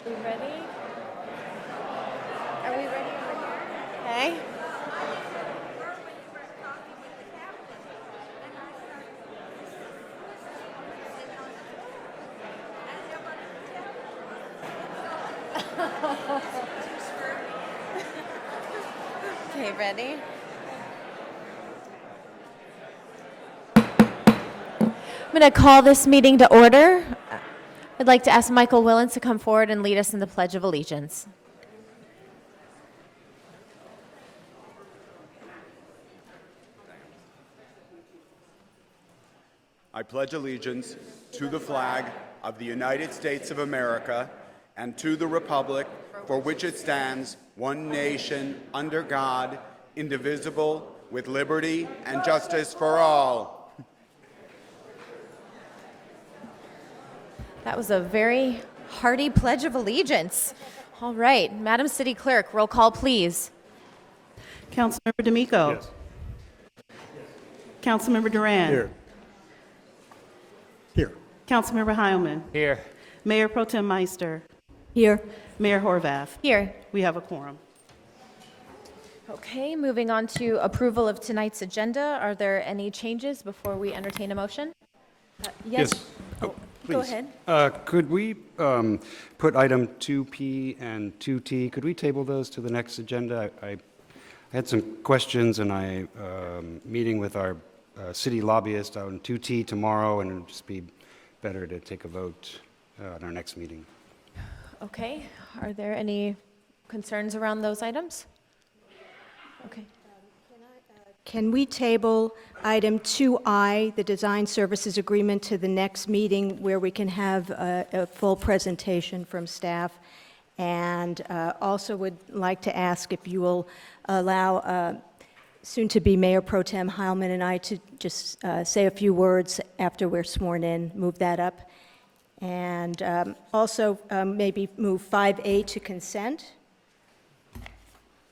We ready? Are we ready over here? Okay. Okay, ready? I'm going to call this meeting to order. I'd like to ask Michael Willens to come forward and lead us in the Pledge of Allegiance. I pledge allegiance to the flag of the United States of America and to the republic for which it stands, one nation, under God, indivisible, with liberty and justice for all. That was a very hearty Pledge of Allegiance. All right, Madam City Clerk, roll call, please. Councilmember D'Amico. Yes. Councilmember Duran. Here. Here. Councilmember Heilman. Here. Mayor Pro Tem Meister. Here. Mayor Horvath. Here. We have a quorum. Okay, moving on to approval of tonight's agenda. Are there any changes before we entertain a motion? Yes. Oh, Go please. ahead. Could we put item 2P and 2T, could we table those to the next agenda? I had some questions, and I meeting with our city lobbyist on 2T tomorrow, and it would just be better to take a vote at our next meeting. Okay, are there any concerns around those items? Okay. Can we table item 2I, the design services agreement, to the next meeting where we can have a full presentation from staff? And also would like to ask if you will allow soon-to-be Mayor Pro Tem Heilman and I to just say a few words after we're sworn in, move that up. And also maybe move 5A to consent.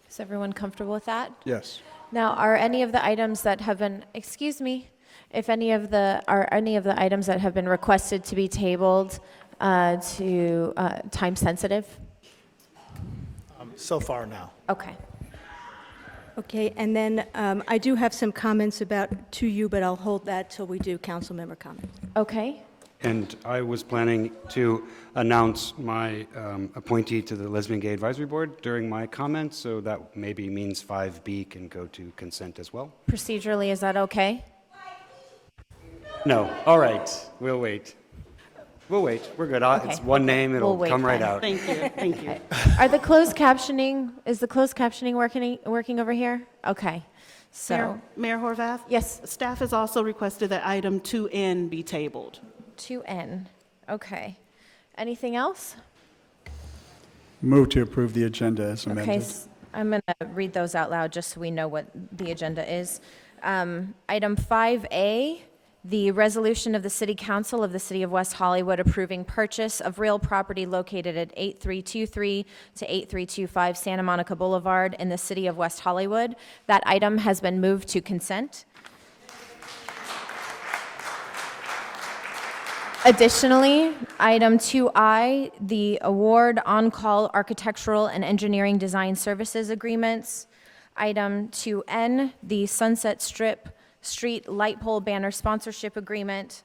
Is everyone comfortable with that? Yes. Now, are any of the items that have been, if any of the items that have been requested to be tabled to time sensitive? So far now. Okay. Okay, and then I do have some comments to you, but I'll hold that till we do council member comments. Okay. And I was planning to announce my appointee to the Lesbian Gay Advisory Board during my comments, so that maybe means 5B can go to consent as well. Procedurally, is that okay? No, all right, we'll wait. We'll wait, we're good. Okay. It's one name, it'll We'll wait come right then. out. Thank you. Thank you. Are the closed captioning, is the closed captioning working over here? Okay. So, Mayor Horvath? yes, Staff has also requested that item 2N be tabled. 2N. Okay. Anything else? Move to approve the agenda as amended. Okay, I'm going to read those out loud just so we know what the agenda is. Item 5A, the resolution of the City Council of the City of West Hollywood approving purchase of real property located at 8323 to 8325 Santa Monica Boulevard in the City of West Hollywood. That item has been moved to consent. Additionally, item 2I, the award on-call architectural and engineering design services agreements. Item 2N, the Sunset Strip Street Light Pole Banner Sponsorship Agreement.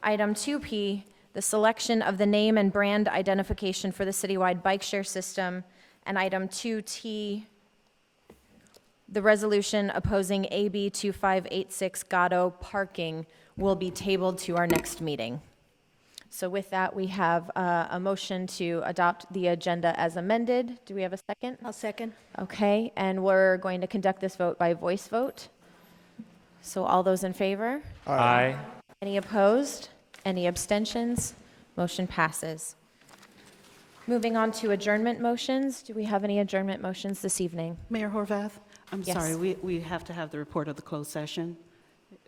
Item 2P, the selection of the name and brand identification for the citywide bike share system. And item 2T, the resolution opposing AB 2586 Gatto parking will be tabled to our next meeting. So with that, we have a motion to adopt the agenda as amended. Do we have a second? I'll second. Okay, and we're going to conduct this vote by voice vote. So all those in favor? Aye. Any opposed? Any abstentions? Motion passes. Moving on to adjournment motions. Do we have any adjournment motions this evening? Mayor Horvath? I'm Yes. sorry, we have to have the report of the closed session.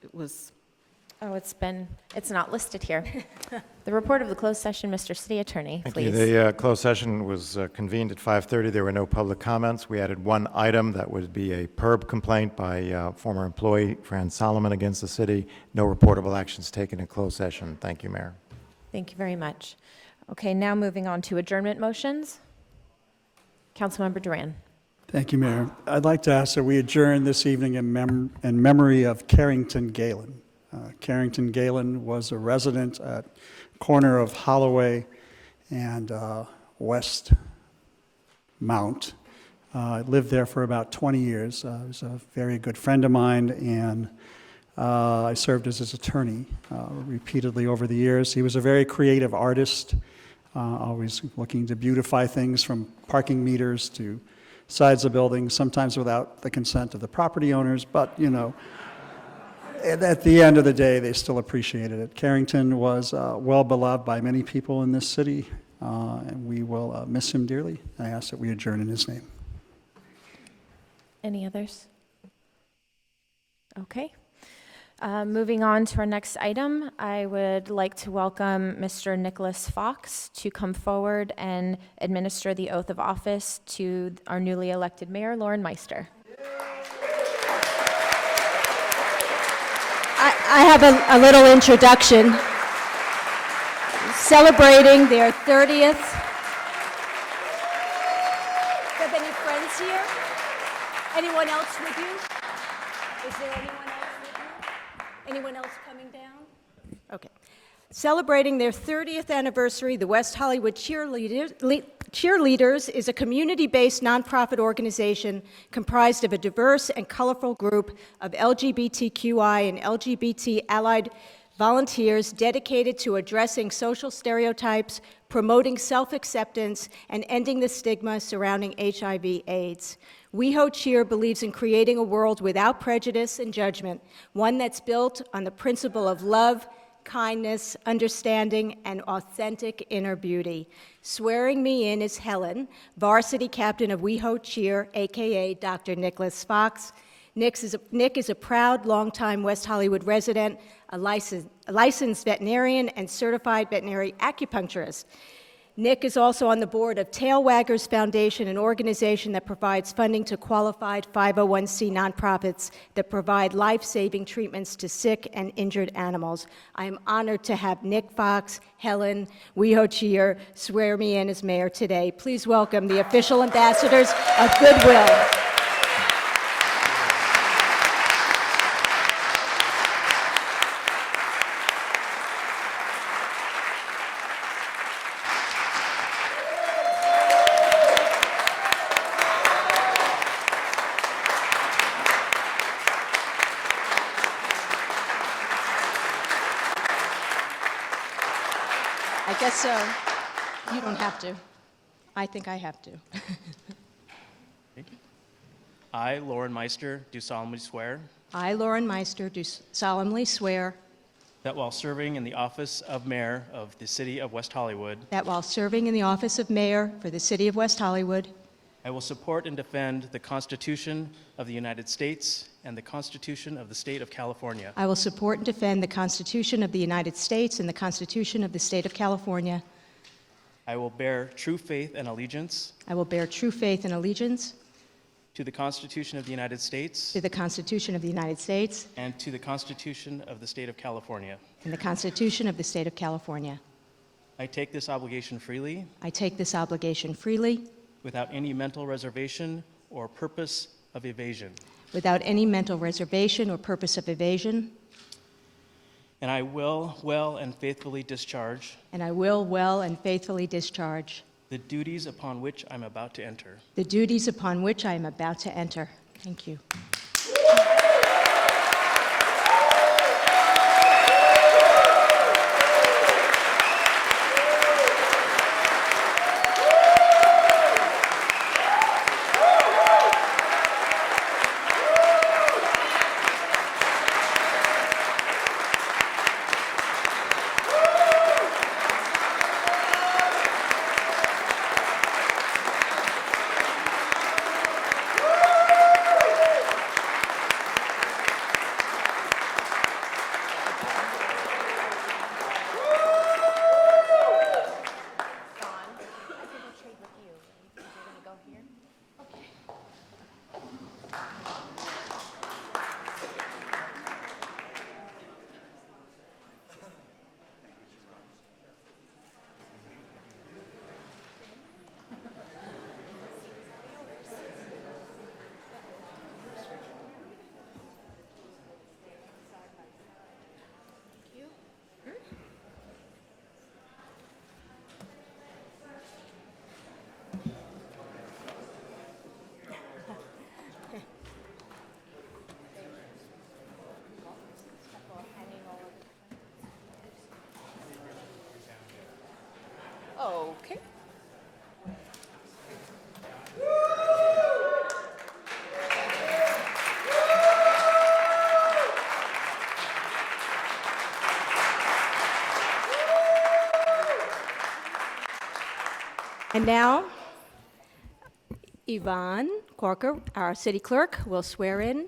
It was, Oh, it's not listed here. The report of the closed session, Mr. City Attorney, Thank please. you. The closed session was convened at 5:30. There were no public comments. We added one item that would be a PERB complaint by former employee Fran Solomon against the city. No reportable actions taken in closed session. Thank you, Mayor. Thank you very much. Okay, now moving on to adjournment motions. Councilmember Duran. Thank you, Mayor. I'd like to ask that we adjourn this evening in memory of Carrington Galen. Carrington Galen was a resident at corner of Holloway and West Mount. I lived there for about 20 years. He was a very good friend of mine, and I served as his attorney repeatedly over the years. He was a very creative artist, always looking to beautify things from parking meters to sides of buildings, sometimes without the consent of the property owners, but, you know, at the end of the day, they still appreciated it. Carrington was well beloved by many people in this city, and we will miss him dearly. I ask that we adjourn in his name. Any others? Okay. Moving on to our next item, I would like to welcome Mr. Nicholas Fox to come forward and administer the oath of office to our newly elected mayor, Lauren Meister. I have a little introduction. Celebrating their 30th. Do you have any friends here? Anyone else with you? Is there anyone else with you? Anyone else coming down? Okay. Celebrating their 30th anniversary, the West Hollywood Cheerleaders is a community-based nonprofit organization comprised of a diverse and colorful group of LGBTQI and LGBT-allied volunteers dedicated to addressing social stereotypes, promoting self-acceptance, and ending the stigma surrounding HIV/AIDS. WehoCheer believes in creating a world without prejudice and judgment, one that's built on the principle of love, kindness, understanding, and authentic inner beauty. Swearing me in is Helen, varsity captain of WehoCheer, aka Dr. Nicholas Fox. Nick is a proud, longtime West Hollywood resident, a licensed veterinarian, and certified veterinary acupuncturist. Nick is also on the board of Tailwaggers Foundation, an organization that provides funding to qualified 501c nonprofits that provide life-saving treatments to sick and injured animals. I am honored to have Nick Fox, Helen, WehoCheer swear me in as mayor today. Please welcome the official ambassadors of goodwill. I guess you don't have to. I think I have to. I, Lauren Meister, do solemnly swear I, Lauren Meister, do solemnly swear that while serving in the office of mayor of the city of West Hollywood, that while serving in the office of mayor for the city of West Hollywood, I will support and defend the Constitution of the United States and the Constitution of the State of California. I will support and defend the Constitution of the United States and the Constitution of the State of California. I will bear true faith and allegiance I will bear true faith and allegiance to the Constitution of the United States to the Constitution of the United States and to the Constitution of the State of California. and the Constitution of the State of California. I take this obligation freely, I take this obligation freely, without any mental reservation or purpose of evasion. without any mental reservation or purpose of evasion, And I will well and faithfully discharge and I will well and faithfully discharge the duties upon which I'm about to enter. the duties upon which I am about to enter. Thank you. And now, Yvonne Corker, our city clerk, will swear in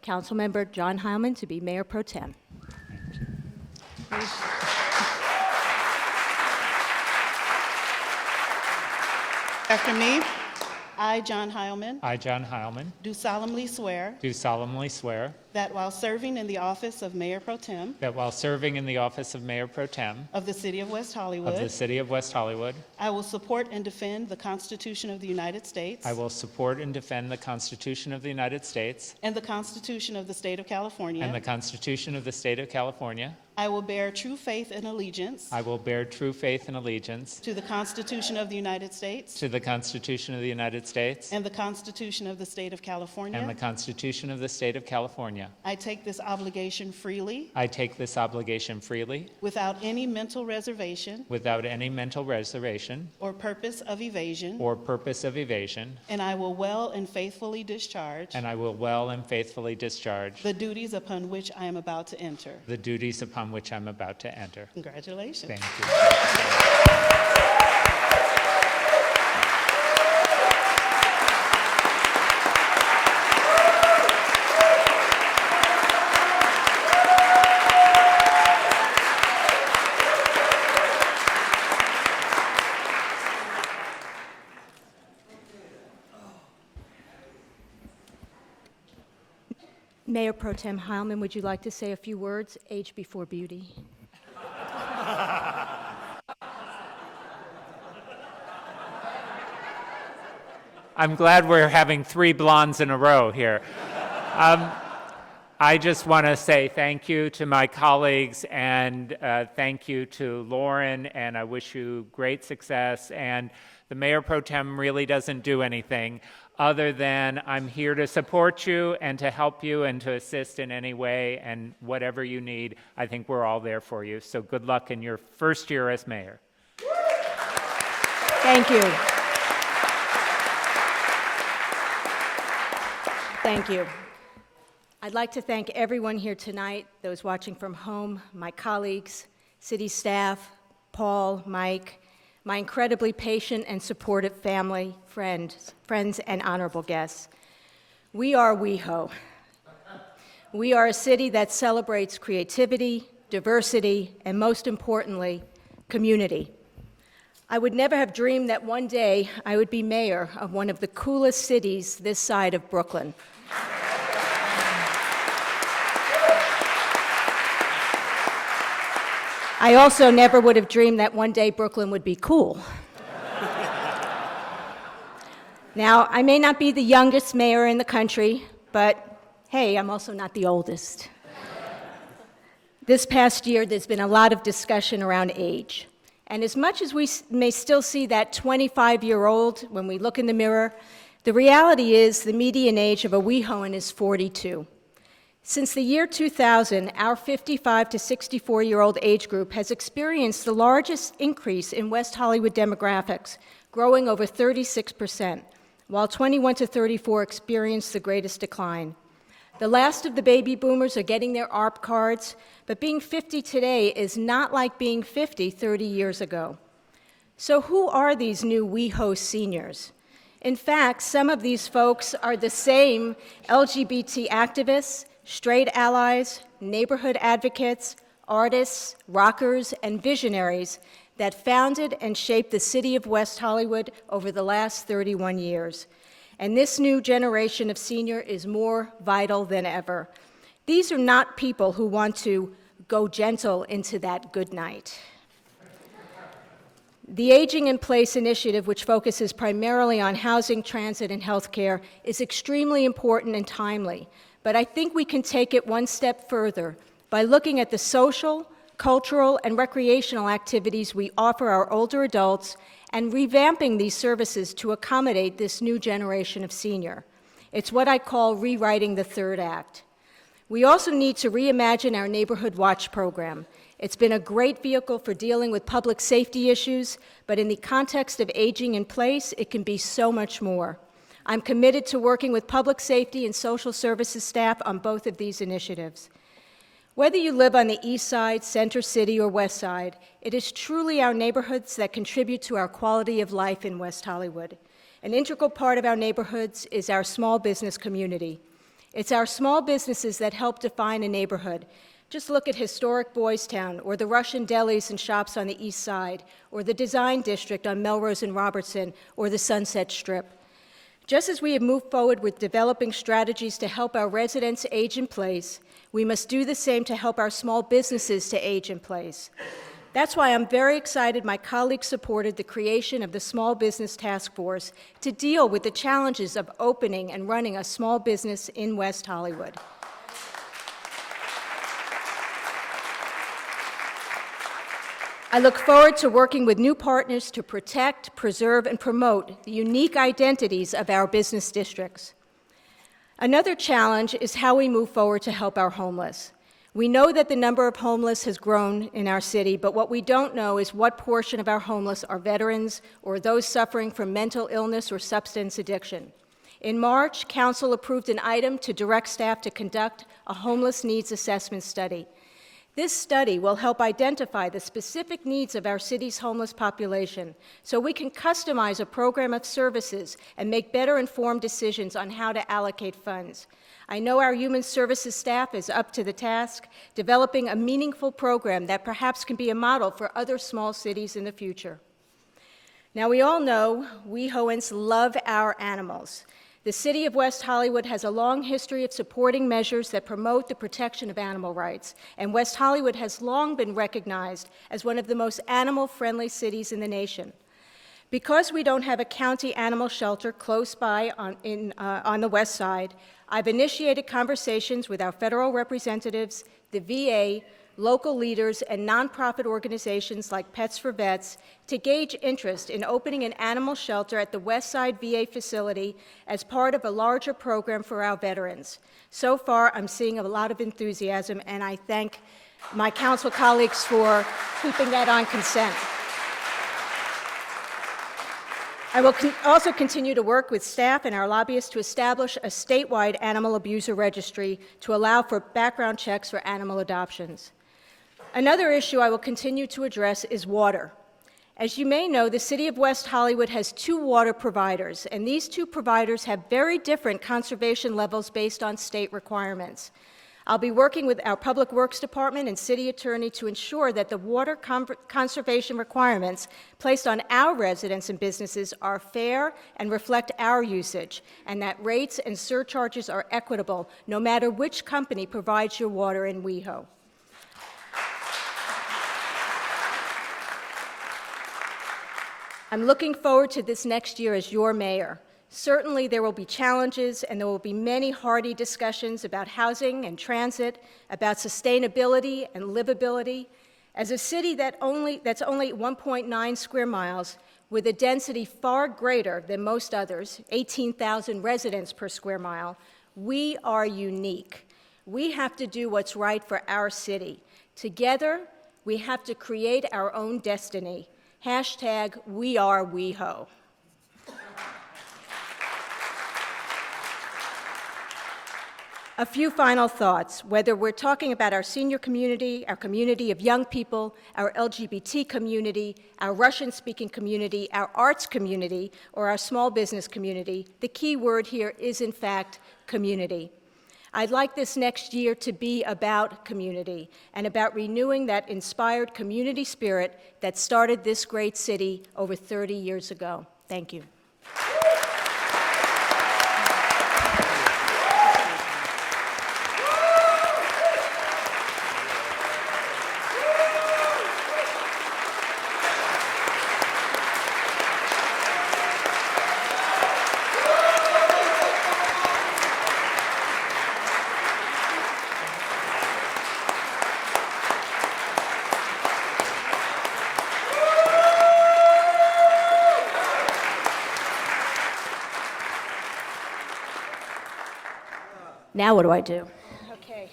Councilmember John Heilman to be Mayor Pro Tem. After me, I, John Heilman, I, John Heilman, do solemnly swear do solemnly swear that while serving in the office of Mayor Pro Tem that while serving in the office of Mayor Pro Tem of the City of West of the Hollywood, City of West Hollywood, I will support and defend the Constitution of the United States I will support and defend the Constitution of the United States and the Constitution of the State of California. and the Constitution of the State of California. I will bear true faith and allegiance I will bear true faith and allegiance to the Constitution of the United States to the Constitution of the United States and the Constitution of the State of and the California. Constitution of the State of California. I take this obligation freely, I take this obligation freely, without any mental reservation without any mental reservation or purpose of evasion, or purpose of evasion, and I will well and faithfully discharge and I will well and faithfully discharge the duties upon which I am about to enter. the duties upon which I'm about to enter. Congratulations. Thank you. Mayor Pro Tem Heilman, would you like to say a few words? Age before beauty. I'm glad we're having 3 blondes in a row here. I just want to say thank you to my colleagues and thank you to Lauren, and I wish you great success. And the Mayor Pro Tem really doesn't do anything other than I'm here to support you and to help you and to assist in any way, and whatever you need, I think we're all there for you. So good luck in your first year as mayor. Thank you. Thank you. I'd like to thank everyone here tonight, those watching from home, my colleagues, city staff, Paul, Mike, my incredibly patient and supportive family, friends, and honorable guests. We are WeHo. We are a city that celebrates creativity, diversity, and most importantly, community. I would never have dreamed that one day I would be mayor of one of the coolest cities this side of Brooklyn. I also never would have dreamed that one day Brooklyn would be cool. Now, I may not be the youngest mayor in the country, but hey, I'm also not the oldest. This past year, there's been a lot of discussion around age. And as much as we may still see that 25-year-old when we look in the mirror, the reality is the median age of a WeHoan is 42. Since the year 2000, our 55 to 64-year-old age group has experienced the largest increase in West Hollywood demographics, growing over 36%, while 21 to 34 experienced the greatest decline. The last of the baby boomers are getting their ARP cards, but being 50 today is not like being 50 30 years ago. So who are these new WeHo seniors? In fact, some of these folks are the same LGBT activists, straight allies, neighborhood advocates, artists, rockers, and visionaries that founded and shaped the city of West Hollywood over the last 31 years. And this new generation of senior is more vital than ever. These are not people who want to go gentle into that good night. The Aging in Place initiative, which focuses primarily on housing, transit, and healthcare, is extremely important and timely. But I think we can take it one step further by looking at the social, cultural, and recreational activities we offer our older adults and revamping these services to accommodate this new generation of senior. It's what I call rewriting the third act. We also need to reimagine our Neighborhood Watch program. It's been a great vehicle for dealing with public safety issues, but in the context of aging in place, it can be so much more. I'm committed to working with public safety and social services staff on both of these initiatives. Whether you live on the East Side, Center City, or West Side, it is truly our neighborhoods that contribute to our quality of life in West Hollywood. An integral part of our neighborhoods is our small business community. It's our small businesses that help define a neighborhood. Just look at historic Boys Town, or the Russian delis and shops on the East Side, or the Design District on Melrose and Robertson, or the Sunset Strip. Just as we have moved forward with developing strategies to help our residents age in place, we must do the same to help our small businesses to age in place. That's why I'm very excited my colleagues supported the creation of the Small Business Task Force to deal with the challenges of opening and running a small business in West Hollywood. I look forward to working with new partners to protect, preserve, and promote the unique identities of our business districts. Another challenge is how we move forward to help our homeless. We know that the number of homeless has grown in our city, but what we don't know is what portion of our homeless are veterans or those suffering from mental illness or substance addiction. In March, Council approved an item to direct staff to conduct a homeless needs assessment study. This study will help identify the specific needs of our city's homeless population so we can customize a program of services and make better informed decisions on how to allocate funds. I know our human services staff is up to the task, developing a meaningful program that perhaps can be a model for other small cities in the future. Now, we all know WeHoans love our animals. The city of West Hollywood has a long history of supporting measures that promote the protection of animal rights, and West Hollywood has long been recognized as one of the most animal-friendly cities in the nation. Because we don't have a county animal shelter close by on the west side, I've initiated conversations with our federal representatives, the VA, local leaders, and nonprofit organizations like Pets for Vets to gauge interest in opening an animal shelter at the West Side VA facility as part of a larger program for our veterans. So far, I'm seeing a lot of enthusiasm, and I thank my council colleagues for keeping that on consent. I will also continue to work with staff and our lobbyists to establish a statewide animal abuser registry to allow for background checks for animal adoptions. Another issue I will continue to address is water. As you may know, the City of West Hollywood has 2 water providers, and these 2 providers have very different conservation levels based on state requirements. I'll be working with our Public Works Department and City Attorney to ensure that the water conservation requirements placed on our residents and businesses are fair and reflect our usage, and that rates and surcharges are equitable no matter which company provides your water in WeHo. I'm looking forward to this next year as your mayor. Certainly there will be challenges and there will be many hearty discussions about housing and transit, about sustainability and livability. As a city that's only 1.9 square miles, with a density far greater than most others, 18,000 residents per square mile, we are unique. We have to do what's right for our city. Together, we have to create our own destiny. #WeAreWeHo. A few final thoughts. Whether we're talking about our senior community, our community of young people, our LGBT community, our Russian-speaking community, our arts community, or our small business community, the key word here is, in fact, community. I'd like this next year to be about community and about renewing that inspired community spirit that started this great city over 30 years ago. Thank you. Now what do I do? Okay.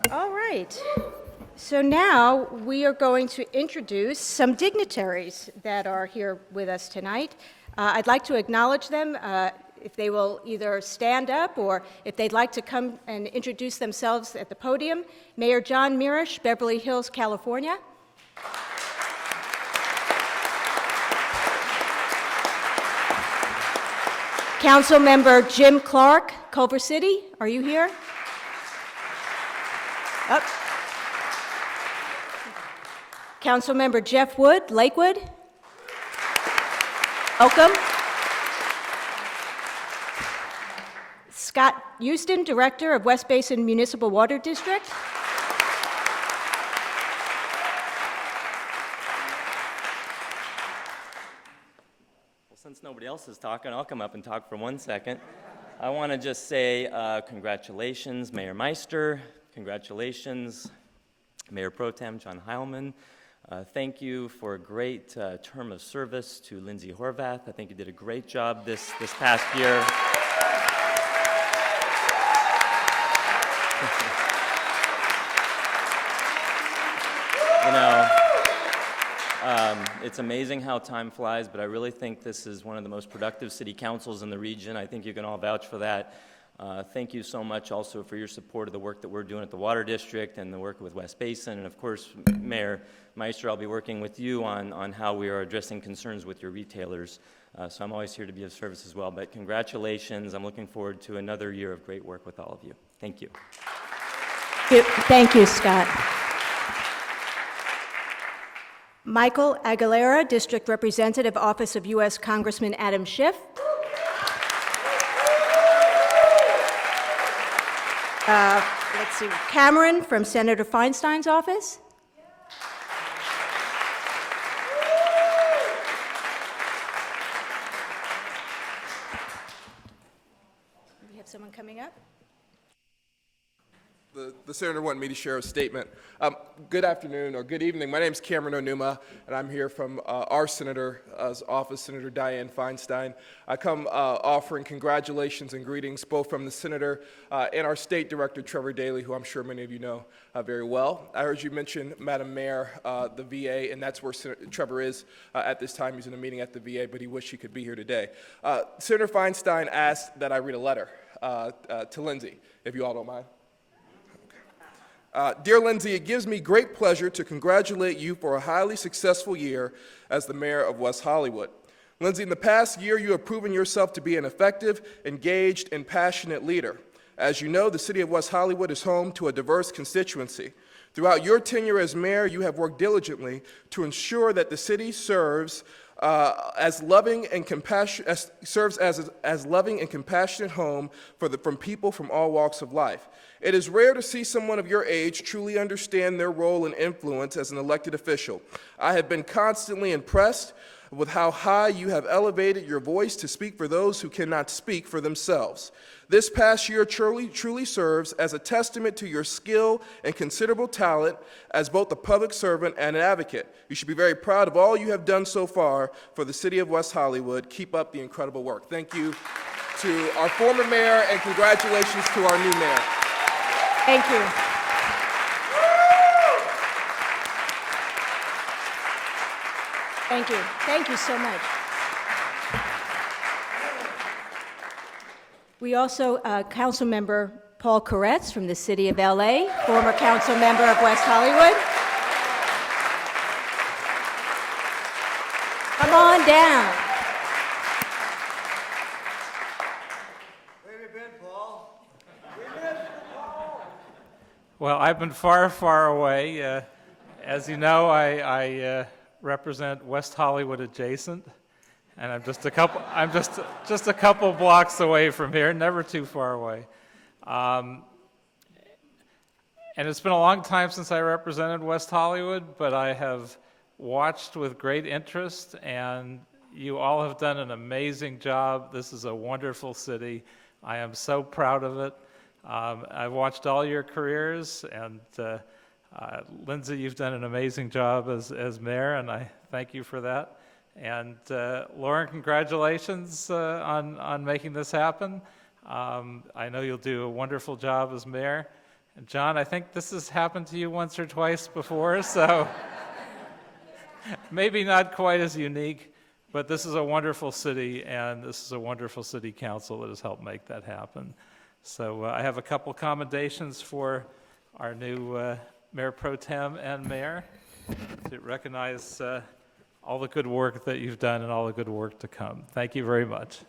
All right. So now we are going to introduce some dignitaries that are here with us tonight. I'd like to acknowledge them. if they will either stand up or if they'd like to come and introduce themselves at the podium. Mayor John Mirisch, Beverly Hills, California. Councilmember Jim Clark, Culver City, are you here? Up. Councilmember Jeff Wood, Lakewood. Welcome. Scott Houston, Director of West Basin Municipal Water District. Well, since nobody else is talking, I'll come up and talk for 1 second. I want to just say congratulations, Mayor Meister. Congratulations, Mayor Pro Tem John Heilman. Thank you for a great term of service to Lindsay Horvath. I think you did a great job this past year. You know, it's amazing how time flies, but I really think this is one of the most productive city councils in the region. I think you can all vouch for that. Thank you so much also for your support of the work that we're doing at the Water District and the work with West Basin. And of course, Mayor Meister, I'll be working with you on how we are addressing concerns with your retailers. So I'm always here to be of service as well. But congratulations. I'm looking forward to another year of great work with all of you. Thank you. Thank you, Scott. Michael Aguilera, District Representative, Office of U.S. Congressman Adam Schiff. Let's see, Cameron from Senator Feinstein's office. We have someone coming up. The senator wanted me to share a statement. Good afternoon or good evening. My name is Cameron Onuma, and I'm here from our senator's office, Senator Dianne Feinstein. I come offering congratulations and greetings both from the senator and our state director, Trevor Daley, who I'm sure many of you know very well. I heard you mention, Madam Mayor, the VA, and that's where Trevor is at this time. He's in a meeting at the VA, but he wished he could be here today. Senator Feinstein asked that I read a letter to Lindsay, if you all don't mind. Dear Lindsay, it gives me great pleasure to congratulate you for a highly successful year as the mayor of West Hollywood. Lindsay, in the past year, you have proven yourself to be an effective, engaged, and passionate leader. As you know, the city of West Hollywood is home to a diverse constituency. Throughout your tenure as mayor, you have worked diligently to ensure that the city serves as loving and compassionate home from people from all walks of life. It is rare to see someone of your age truly understand their role and influence as an elected official. I have been constantly impressed with how high you have elevated your voice to speak for those who cannot speak for themselves. This past year truly serves as a testament to your skill and considerable talent as both a public servant and an advocate. You should be very proud of all you have done so far for the city of West Hollywood. Keep up the incredible work. Thank you to our former mayor, and congratulations to our new mayor. Thank you. Thank you. Thank you so much. We also, Council Member Paul Koretz from the City of LA, former Council Member of West Hollywood. Come on down. Well, I've been far, far away. As you know, I represent West Hollywood adjacent, and I'm just a couple blocks away from here, never too far away. And it's been a long time since I represented West Hollywood, but I have watched with great interest, and you all have done an amazing job. This is a wonderful city. I am so proud of it. I've watched all your careers, and Lindsay, you've done an amazing job as mayor, and I thank you for that. And Lauren, congratulations on making this happen. I know you'll do a wonderful job as mayor. And John, I think this has happened to you once or twice before, so maybe not quite as unique, But this is a wonderful city, and this is a wonderful city council that has helped make that happen. So I have a couple commendations for our new Mayor Pro Tem and Mayor to recognize all the good work that you've done and all the good work to come. Thank you very much.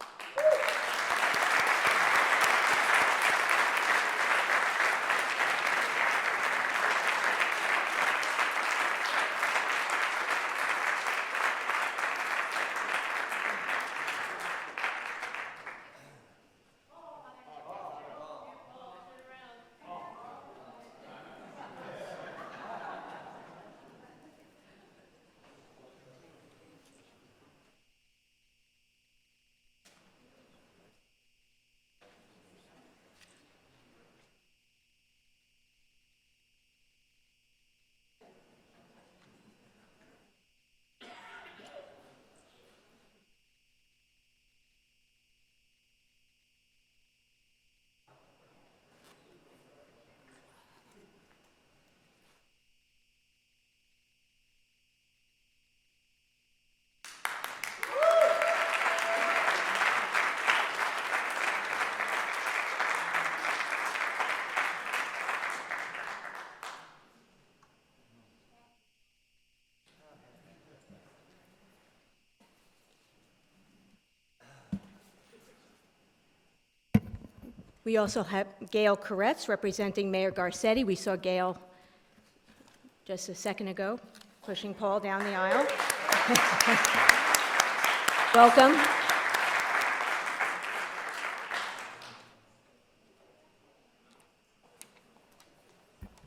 We also have Gail Koretz representing Mayor Garcetti. We saw Gail just a second ago pushing Paul down the aisle. Welcome.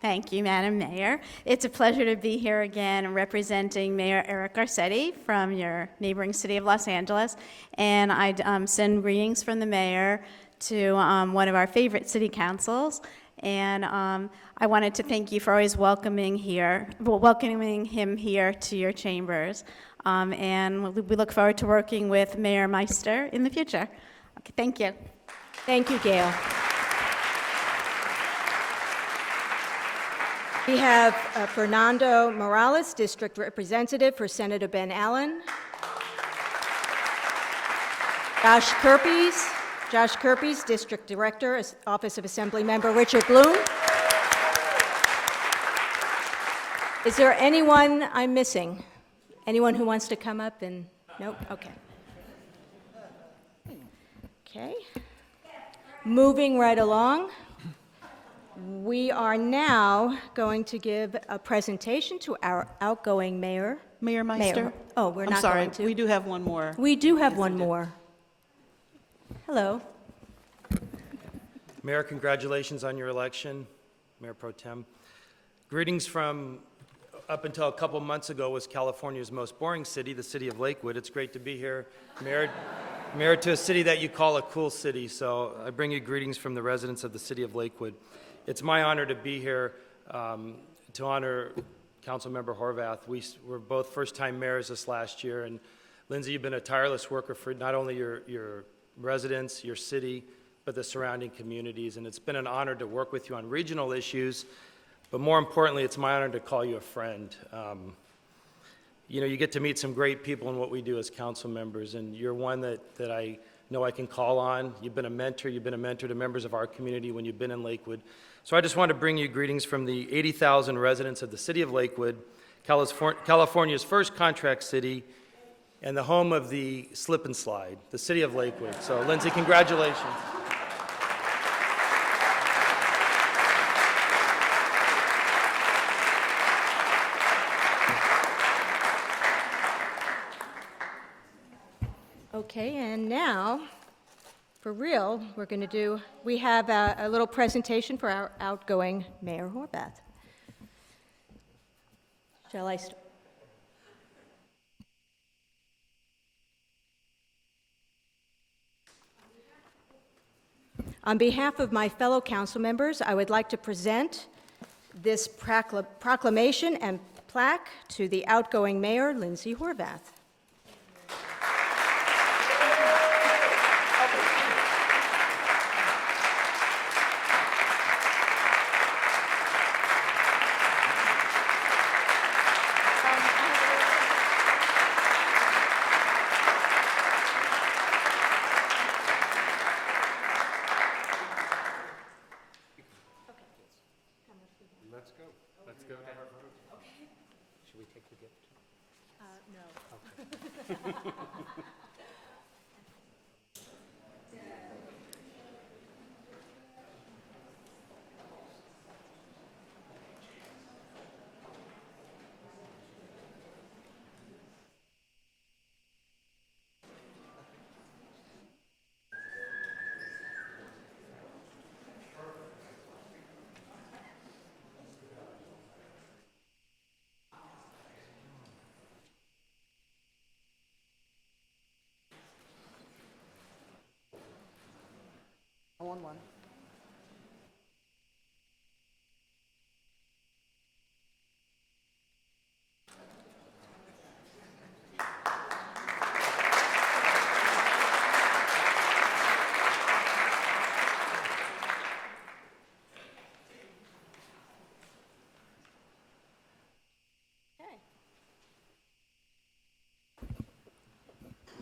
Thank you, Madam Mayor. It's a pleasure to be here again representing Mayor Eric Garcetti from your neighboring city of Los Angeles. And I send greetings from the mayor to one of our favorite city councils. And I wanted to thank you for always welcoming him here to your chambers. And we look forward to working with Mayor Meister in the future. Okay, thank you. Thank you, Gail. We have Fernando Morales, District Representative for Senator Ben Allen. Josh Kerpies, District Director, Office of Assembly Member Richard Bloom. Is there anyone I'm missing? Anyone who wants to come up and, nope, okay. Okay. Moving right along. We are now going to give a presentation to our outgoing mayor. Mayor Meister? Oh, we're not going to. We do have one more. We do have one more. Hello. Mayor, congratulations on your election, Mayor Pro Tem. Greetings from up until a couple months ago was California's most boring city, the city of Lakewood. It's great to be here, Mayor to a city that you call a cool city. So I bring you greetings from the residents of the city of Lakewood. It's my honor to be here to honor Councilmember Horvath. We were both first-time mayors this last year, and Lindsay, you've been a tireless worker for not only your residents, your city, but the surrounding communities, and it's been an honor to work with you on regional issues, but more importantly, it's my honor to call you a friend. You know, you get to meet some great people in what we do as council members, and you're one that I know I can call on. You've been a mentor to members of our community when you've been in Lakewood. So I just want to bring you greetings from the 80,000 residents of the city of Lakewood, California's first contract city, and the home of the slip and slide, the city of Lakewood. So Lindsay, congratulations. Okay, and now, for real, we have a little presentation for our outgoing Mayor Horvath. Shall I start? On behalf of my fellow council members, I would like to present this proclamation and plaque to the outgoing mayor, Lindsay Horvath. one.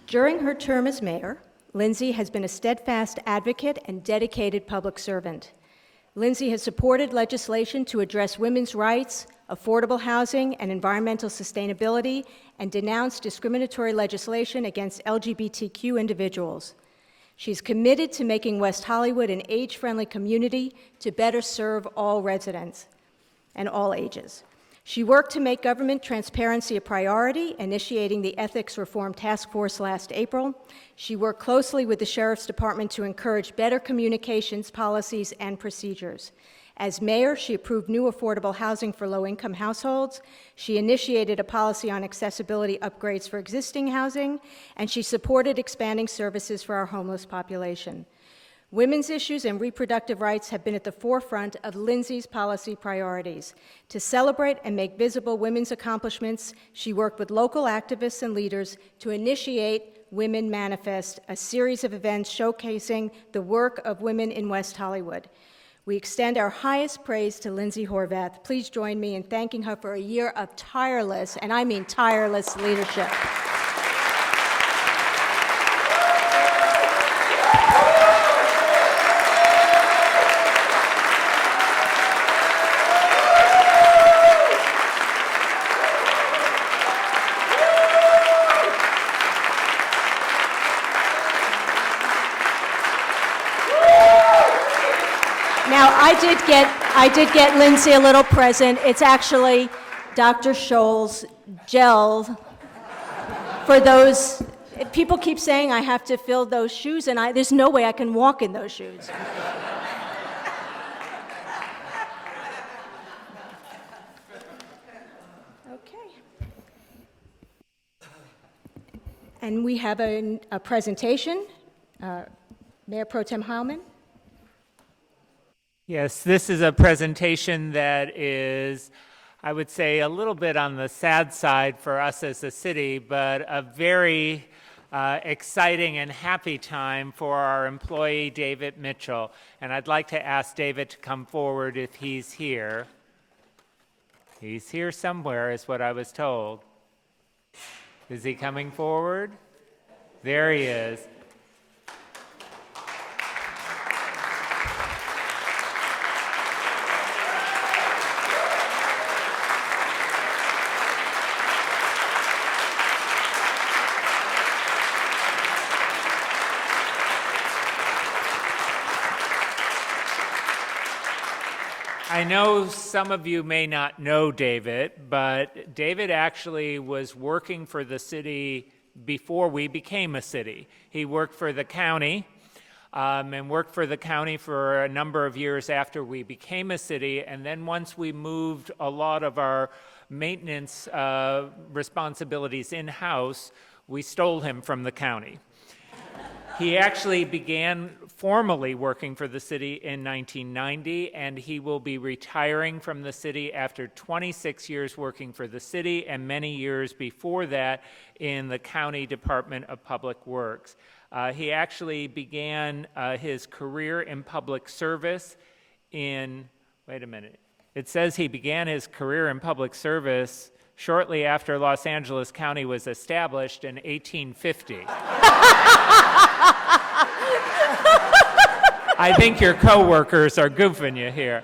During her term as mayor, Lindsay has been a steadfast advocate and dedicated public servant. Lindsay has supported legislation to address women's rights, affordable housing, and environmental sustainability, and denounced discriminatory legislation against LGBTQ individuals. She's committed to making West Hollywood an age-friendly community to better serve all residents and all ages. She worked to make government transparency a priority, initiating the Ethics Reform Task Force last April. She worked closely with the Sheriff's Department to encourage better communications policies and procedures. As mayor, she approved new affordable housing for low-income households. She initiated a policy on accessibility upgrades for existing housing, and she supported expanding services for our homeless population. Women's issues and reproductive rights have been at the forefront of Lindsay's policy priorities. To celebrate and make visible women's accomplishments, she worked with local activists and leaders to initiate Women Manifest, a series of events showcasing the work of women in West Hollywood. We extend our highest praise to Lindsay Horvath. Please join me in thanking her for a year of tireless, and I mean tireless, leadership. Now, I did get Lindsay a little present. It's actually Dr. Scholl's gel for those. People keep saying I have to fill those shoes, and there's no way I can walk in those shoes. Okay. And we have a presentation. Mayor Pro Tem Heilman. Yes, this is a presentation that is, I would say, a little bit on the sad side for us as a city, but a very exciting and happy time for our employee, David Mitchell. And I'd like to ask David to come forward if he's here. He's here somewhere, is what I was told. Is he coming forward? There he is. I know some of you may not know David, but David actually was working for the city before we became a city. He worked for the county and worked for the county for a number of years after we became a city, and then once we moved a lot of our maintenance responsibilities in-house, we stole him from the county. He actually began formally working for the city in 1990, and he will be retiring from the city after 26 years working for the city and many years before that in the County Department of Public Works. He actually began his career in public service in, wait a minute, it says he began his career in public service shortly after Los Angeles County was established in 1850. I think your coworkers are goofing you here.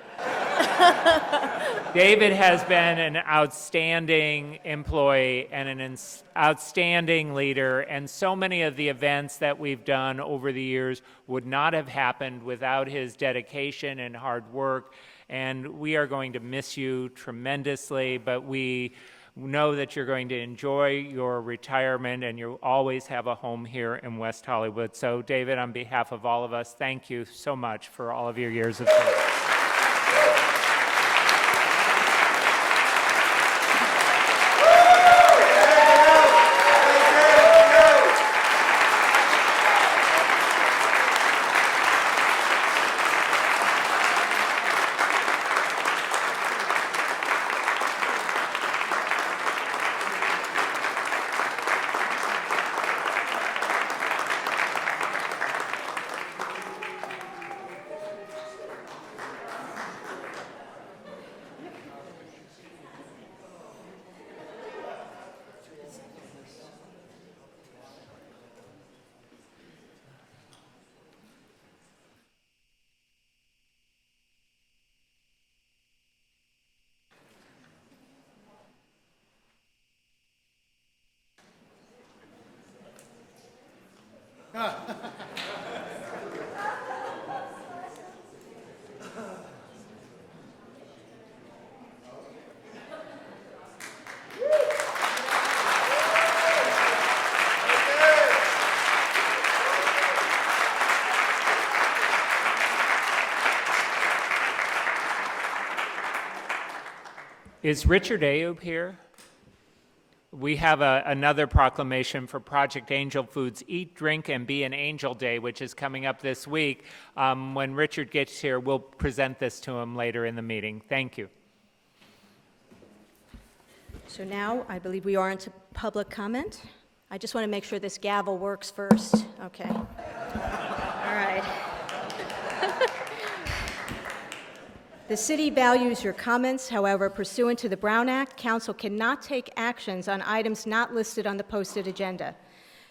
David has been an outstanding employee and an outstanding leader, and so many of the events that we've done over the years would not have happened without his dedication and hard work, and we are going to miss you tremendously, but we know that you're going to enjoy your retirement and you always have a home here in West Hollywood. So David, on behalf of all of us, thank you so much for all of your years of service. Is Richard Ayoub here? We have another proclamation for Project Angel Foods Eat, Drink, and Be an Angel Day, which is coming up this week. When Richard gets here, we'll present this to him later in the meeting. Thank you. So now, I believe we are into public comment. I just want to make sure this gavel works first. Okay. All right. The city values your comments. However, pursuant to the Brown Act, council cannot take actions on items not listed on the posted agenda.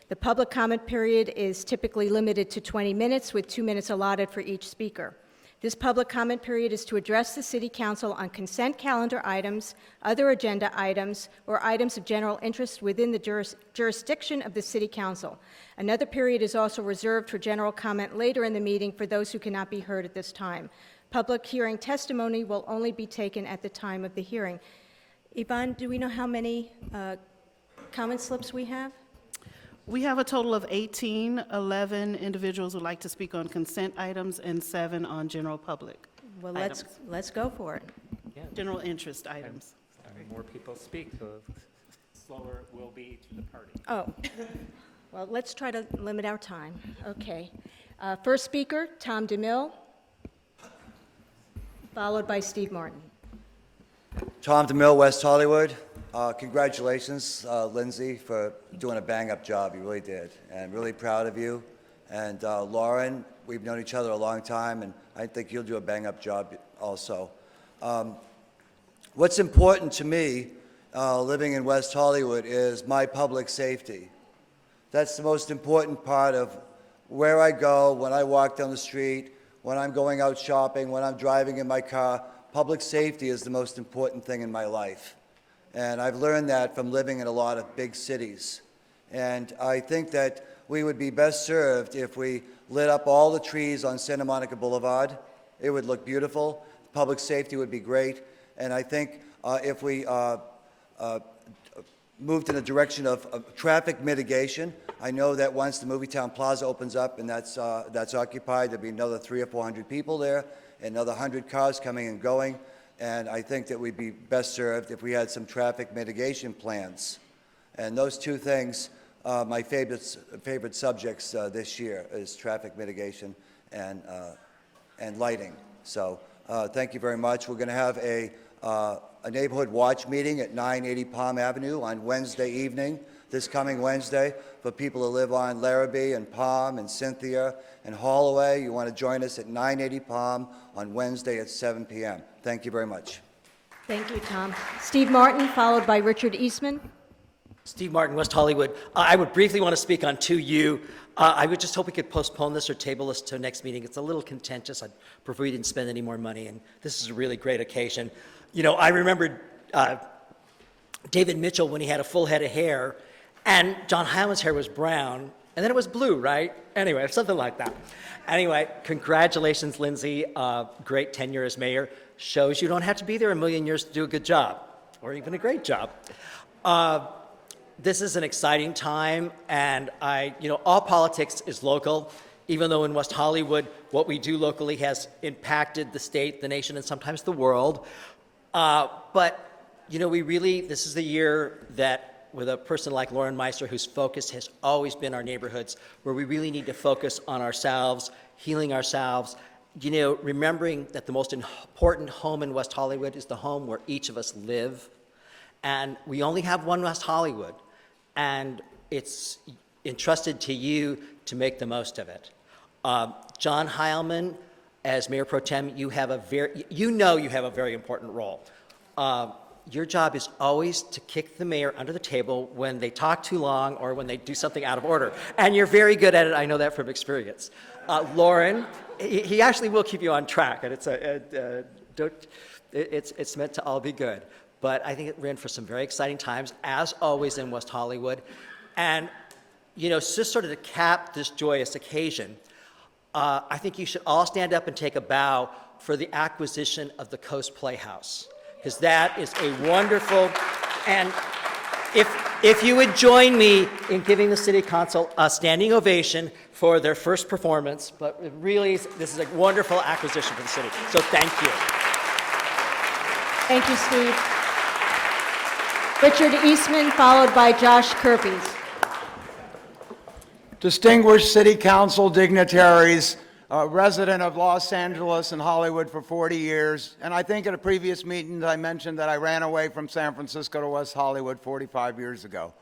The public comment period is typically limited to 20 minutes, with 2 minutes allotted for each speaker. This public comment period is to address the city council on consent calendar items, other agenda items, or items of general interest within the jurisdiction of the city council. Another period is also reserved for general comment later in the meeting for those who cannot be heard at this time. Public hearing testimony will only be taken at the time of the hearing. Yvonne, do we know how many comment slips we have? We have a total of 18. 11 individuals would like to speak on consent items and 7 on general public Well, items. let's go for it. Yeah. General interest items. The more people speak, the slower it will be to the party. Oh, well, let's try to limit our time. Okay. First speaker, Tom DeMille, followed by Steve Martin. Tom DeMille, West Hollywood. Congratulations, Lindsay, for doing a bang-up job. You really did, and really proud of you. And Lauren, we've known each other a long time, and I think you'll do a bang-up job also. What's important to me, living in West Hollywood, is my public safety. That's the most important part of where I go, when I walk down the street, when I'm going out shopping, when I'm driving in my car. Public safety is the most important thing in my life. And I've learned that from living in a lot of big cities. And I think that we would be best served if we lit up all the trees on Santa Monica Boulevard. It would look beautiful. Public safety would be great. And I think if we moved in the direction of traffic mitigation. I know that once the Movietown Plaza opens up and that's occupied, there'll be another 300 or 400 people there, and another 100 cars coming and going. And I think that we'd be best served if we had some traffic mitigation plans. And those two things, my favorite subjects this year is traffic mitigation and lighting. So thank you very much. We're going to have a neighborhood watch meeting at 980 Palm Avenue on Wednesday evening, this coming Wednesday, for people who live on Larrabee and Palm and Cynthia and Holloway. You want to join us at 980 Palm on Wednesday at 7 p.m. Thank you very much. Thank you, Tom. Steve Martin, followed by Richard Eastman. Steve Martin, West Hollywood. I would briefly want to speak on 2U. I would just hope we could postpone this or table this to next meeting. It's a little contentious. I'd prefer we didn't spend any more money, and this is a really great occasion. You know, I remembered David Mitchell when he had a full head of hair, and John Hyland's hair was brown, and then it was blue, right? Anyway, something like that. Anyway, congratulations, Lindsay. Great tenure as mayor. Shows you don't have to be there a million years to do a good job, or even a great job. This is an exciting time, and all politics is local, even though in West Hollywood, what we do locally has impacted the state, the nation, and sometimes the world. But this is the year that with a person like Lauren Meister, whose focus has always been our neighborhoods, where we really need to focus on ourselves, healing ourselves, remembering that the most important home in West Hollywood is the home where each of us live. And we only have one West Hollywood, and it's entrusted to you to make the most of it. John Heilman, as Mayor Pro Tem, you have a very important role. Your job is always to kick the mayor under the table when they talk too long or when they do something out of order. And you're very good at it. I know that from experience. Lauren, he actually will keep you on track, and it's meant to all be good. But I think we're in for some very exciting times, as always in West Hollywood. And just sort of to cap this joyous occasion, I think you should all stand up and take a bow for the acquisition of the Coast Playhouse, because that is a wonderful, and if you would join me in giving the City Council a standing ovation for their first performance, but it really, this is a wonderful acquisition for the city, so thank you. Thank you, Steve. Richard Eastman, followed by Josh Kerpies. Distinguished City Council dignitaries, resident of Los Angeles and Hollywood for 40 years, and I think at a previous meeting I mentioned that I ran away from San Francisco to West Hollywood 45 years ago.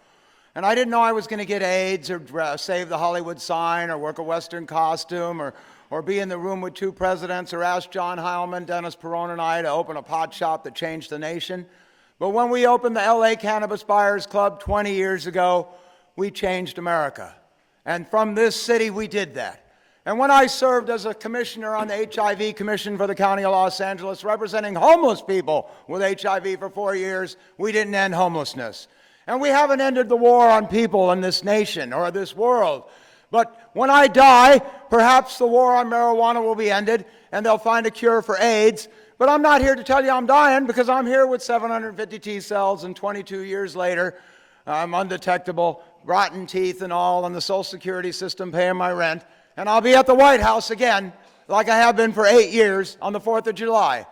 And I didn't know I was going to get AIDS or save the Hollywood sign or work a Western costume or be in the room with two presidents or ask John Heilman, Dennis Perone, and I to open a pot shop that changed the nation. But when we opened the LA Cannabis Buyers Club 20 years ago, we changed America. And from this city, we did that. And when I served as a commissioner on the HIV Commission for the County of Los Angeles, representing homeless people with HIV for 4 years, we didn't end homelessness. And we haven't ended the war on people in this nation or this world. But when I die, perhaps the war on marijuana will be ended and they'll find a cure for AIDS. But I'm not here to tell you I'm dying, because I'm here with 750 T cells, and 22 years later, I'm undetectable, rotten teeth and all, and the Social Security system paying my rent. And I'll be at the White House again, like I have been for 8 years, on the 4th of July.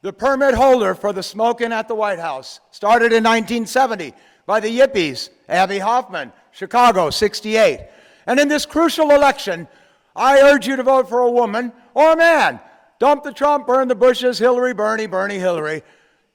The permit holder for the smoking at the White House started in 1970 by the Yippies, Abby Hoffman, Chicago, 68. And in this crucial election, I urge you to vote for a woman or a man. Dump the Trump, burn the Bushes, Hillary, Bernie, Bernie, Hillary.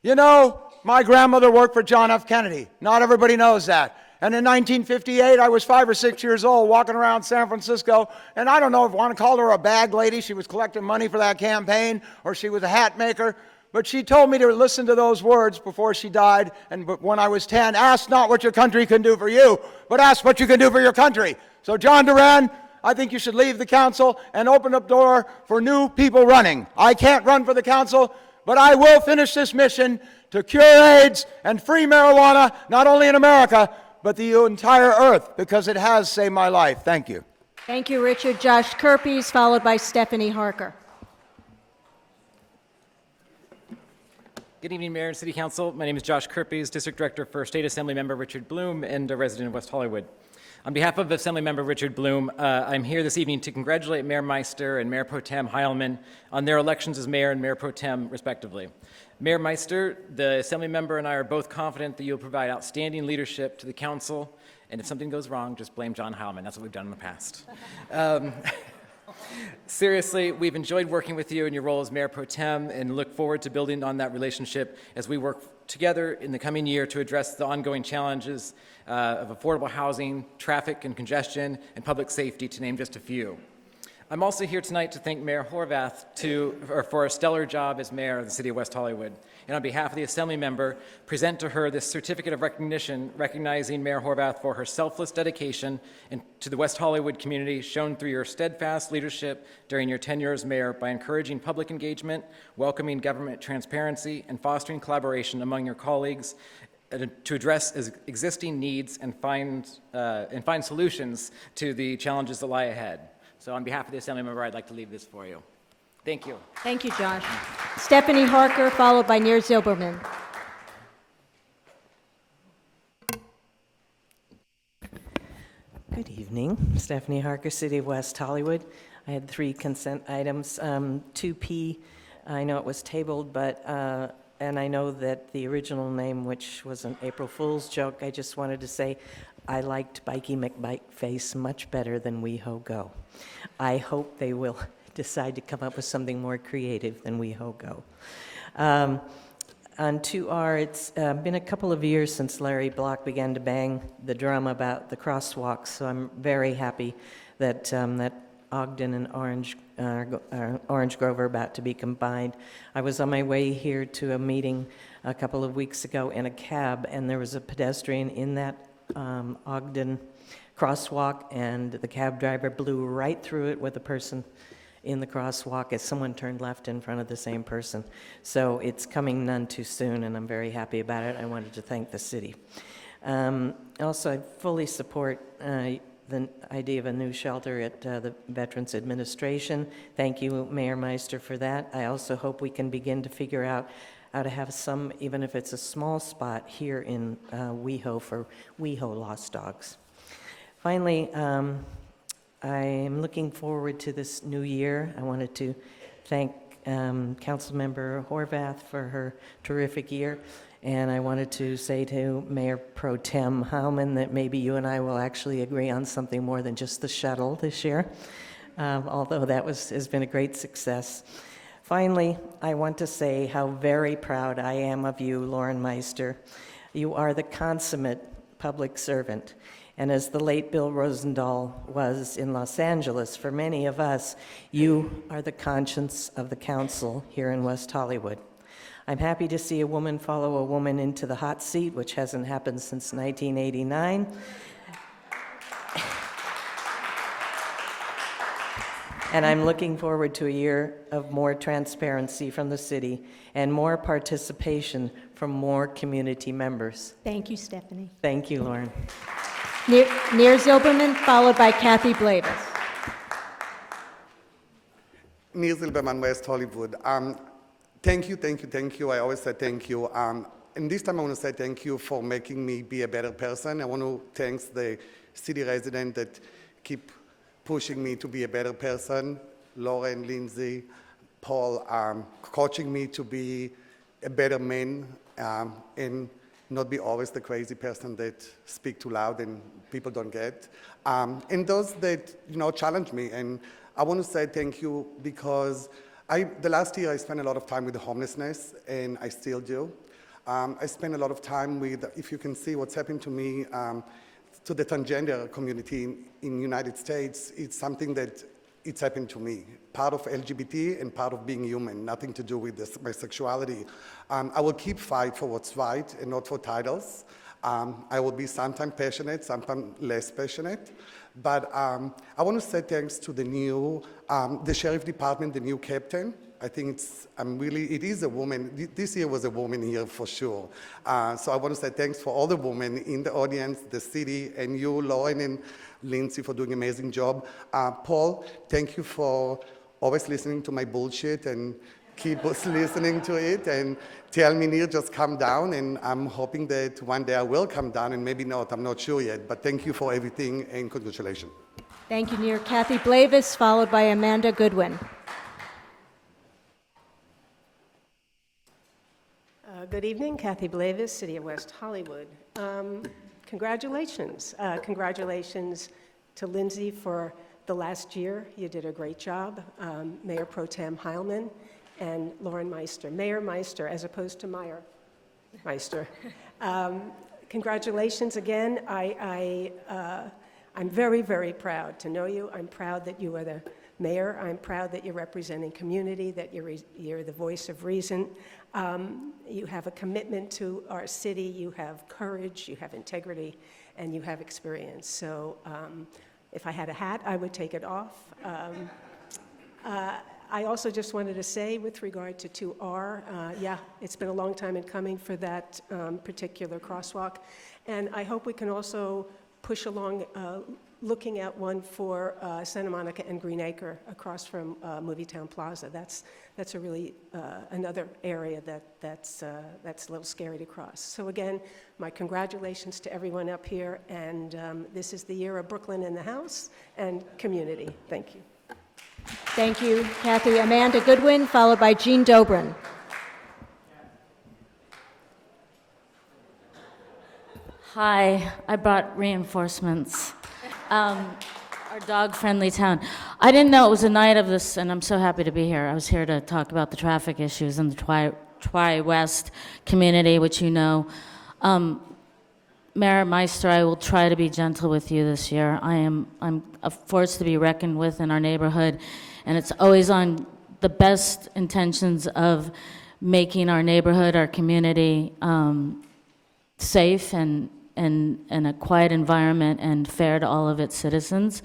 You know, my grandmother worked for John F. Kennedy. Not everybody knows that. And in 1958, I was 5 or 6 years old walking around San Francisco, and I don't know if I want to call her a bag lady. She was collecting money for that campaign, or she was a hat maker. But she told me to listen to those words before she died. And when I was 10, ask not what your country can do for you, but ask what you can do for your country. So John Duran, I think you should leave the council and open up door for new people running. I can't run for the council, but I will finish this mission to cure AIDS and free marijuana, not only in America, but the entire earth, because it has saved my life. Thank you. Thank you, Richard. Josh Kerpies, followed by Stephanie Harker. Good evening, Mayor and City Council. My name is Josh Kerpies, District Director for State Assembly Member Richard Bloom, and a resident of West Hollywood. On behalf of Assembly Member Richard Bloom, I'm here this evening to congratulate Mayor Meister and Mayor Pro Tem Heilman on their elections as Mayor and Mayor Pro Tem, respectively. Mayor Meister, the Assembly Member, and I are both confident that you'll provide outstanding leadership to the Council, and if something goes wrong, just blame John Heilman. That's what we've done in the past. Seriously, we've enjoyed working with you in your role as Mayor Pro Tem and look forward to building on that relationship as we work together in the coming year to address the ongoing challenges of affordable housing, traffic and congestion, and public safety, to name just a few. I'm also here tonight to thank Mayor Horvath for a stellar job as mayor of the City of West Hollywood. And on behalf of the Assembly Member, present to her this certificate of recognition recognizing Mayor Horvath for her selfless dedication to the West Hollywood community shown through your steadfast leadership during your tenure as mayor by encouraging public engagement, welcoming government transparency, and fostering collaboration among your colleagues to address existing needs and find solutions to the challenges that lie ahead. So on behalf of the Assembly Member, I'd like to leave this for you. Thank you. Thank you, Josh. Stephanie Harker, followed by Nir Zilberman. Good evening. Stephanie Harker, City of West Hollywood. I had 3 consent items. 2P, I know it was tabled, but and I know that the original name, which was an April Fool's joke, I just wanted to say I liked Bikey McBikeface much better than WehoGo. I hope they will decide to come up with something more creative than WehoGo. On 2R, it's been a couple of years since Larry Block began to bang the drum about the crosswalks, so I'm very happy that Ogden and Orange Grove are about to be combined. I was on my way here to a meeting a couple of weeks ago in a cab, and there was a pedestrian in that Ogden crosswalk, and the cab driver blew right through it with a person in the crosswalk as someone turned left in front of the same person. So it's coming none too soon, and I'm very happy about it. I wanted to thank the city. Also, I fully support the idea of a new shelter at the Veterans Administration. Thank you, Mayor Meister, for that. I also hope we can begin to figure out how to have some, even if it's a small spot here in WeHo for WeHo Lost Dogs. Finally, I am looking forward to this new year. I wanted to thank Councilmember Horvath for her terrific year. And I wanted to say to Mayor Pro Tem Howman that maybe you and I will actually agree on something more than just the shuttle this year, although that has been a great success. Finally, I want to say how very proud I am of you, Lauren Meister. You are the consummate public servant. And as the late Bill Rosendahl was in Los Angeles, for many of us, you are the conscience of the council here in West Hollywood. I'm happy to see a woman follow a woman into the hot seat, which hasn't happened since 1989. And I'm looking forward to a year of more transparency from the city and more participation from more community members. Thank you, Stephanie. Thank you, Lauren. Nir Zilberman, followed by Kathy Blavis. Nir Zilberman, West Hollywood. Thank you. I always say thank you. And this time I want to say thank you for making me be a better person. I want to thank the city resident that keep pushing me to be a better person. Lauren, Lindsay, Paul, coaching me to be a better man and not be always the crazy person that speak too loud and people don't get. And those that, challenge me. And I want to say thank you because the last year I spent a lot of time with the homelessness, and I still do. I spend a lot of time with, if you can see what's happened to me, to the transgender community in the United States, it's something that it's happened to me. Part of LGBT and part of being human, nothing to do with my sexuality. I will keep fight for what's right and not for titles. I will be sometimes passionate, sometimes less passionate. But I want to say thanks to the sheriff department, the new captain. I think it is a woman. This year was a woman here for sure. So I want to say thanks for all the women in the audience, the city, and you, Lauren and Lindsay, for doing an amazing job. Paul, thank you for always listening to my bullshit and keep us listening to it and tell me, Nir, just calm down. And I'm hoping that one day I will come down, and maybe not, I'm not sure yet. But thank you for everything, and congratulations. Thank you, Nir. Kathy Blavis, followed by Amanda Goodwin. Good evening, Kathy Blavis, City of West Hollywood. Congratulations. Congratulations to Lindsay for the last year. You did a great job. Mayor Pro Tem Heilman and Lauren Meister. Mayor Meister, as opposed to Meyer Meister. Congratulations again. I'm very, very proud to know you. I'm proud that you are the mayor. I'm proud that you're representing community, that you're the voice of reason. You have a commitment to our city. You have courage, you have integrity, and you have experience. So if I had a hat, I would take it off. I also just wanted to say, with regard to 2R, yeah, it's been a long time in coming for that particular crosswalk. And I hope we can also push along looking at one for Santa Monica and Green Acre across from Movie-Town Plaza. That's a really another area that's a little scary to cross. So again, my congratulations to everyone up here, and this is the year of Brooklyn in the house and community. Thank you. Thank you, Kathy. Amanda Goodwin, followed by Jean Dobrin. Hi, I brought reinforcements. Our dog-friendly town. I didn't know it was a night of this, and I'm so happy to be here. I was here to talk about the traffic issues in the Tri-West community, which you know. Mayor Meister, I will try to be gentle with you this year. I'm a force to be reckoned with in our neighborhood, and it's always on the best intentions of making our neighborhood, our community, safe and a quiet environment and fair to all of its citizens.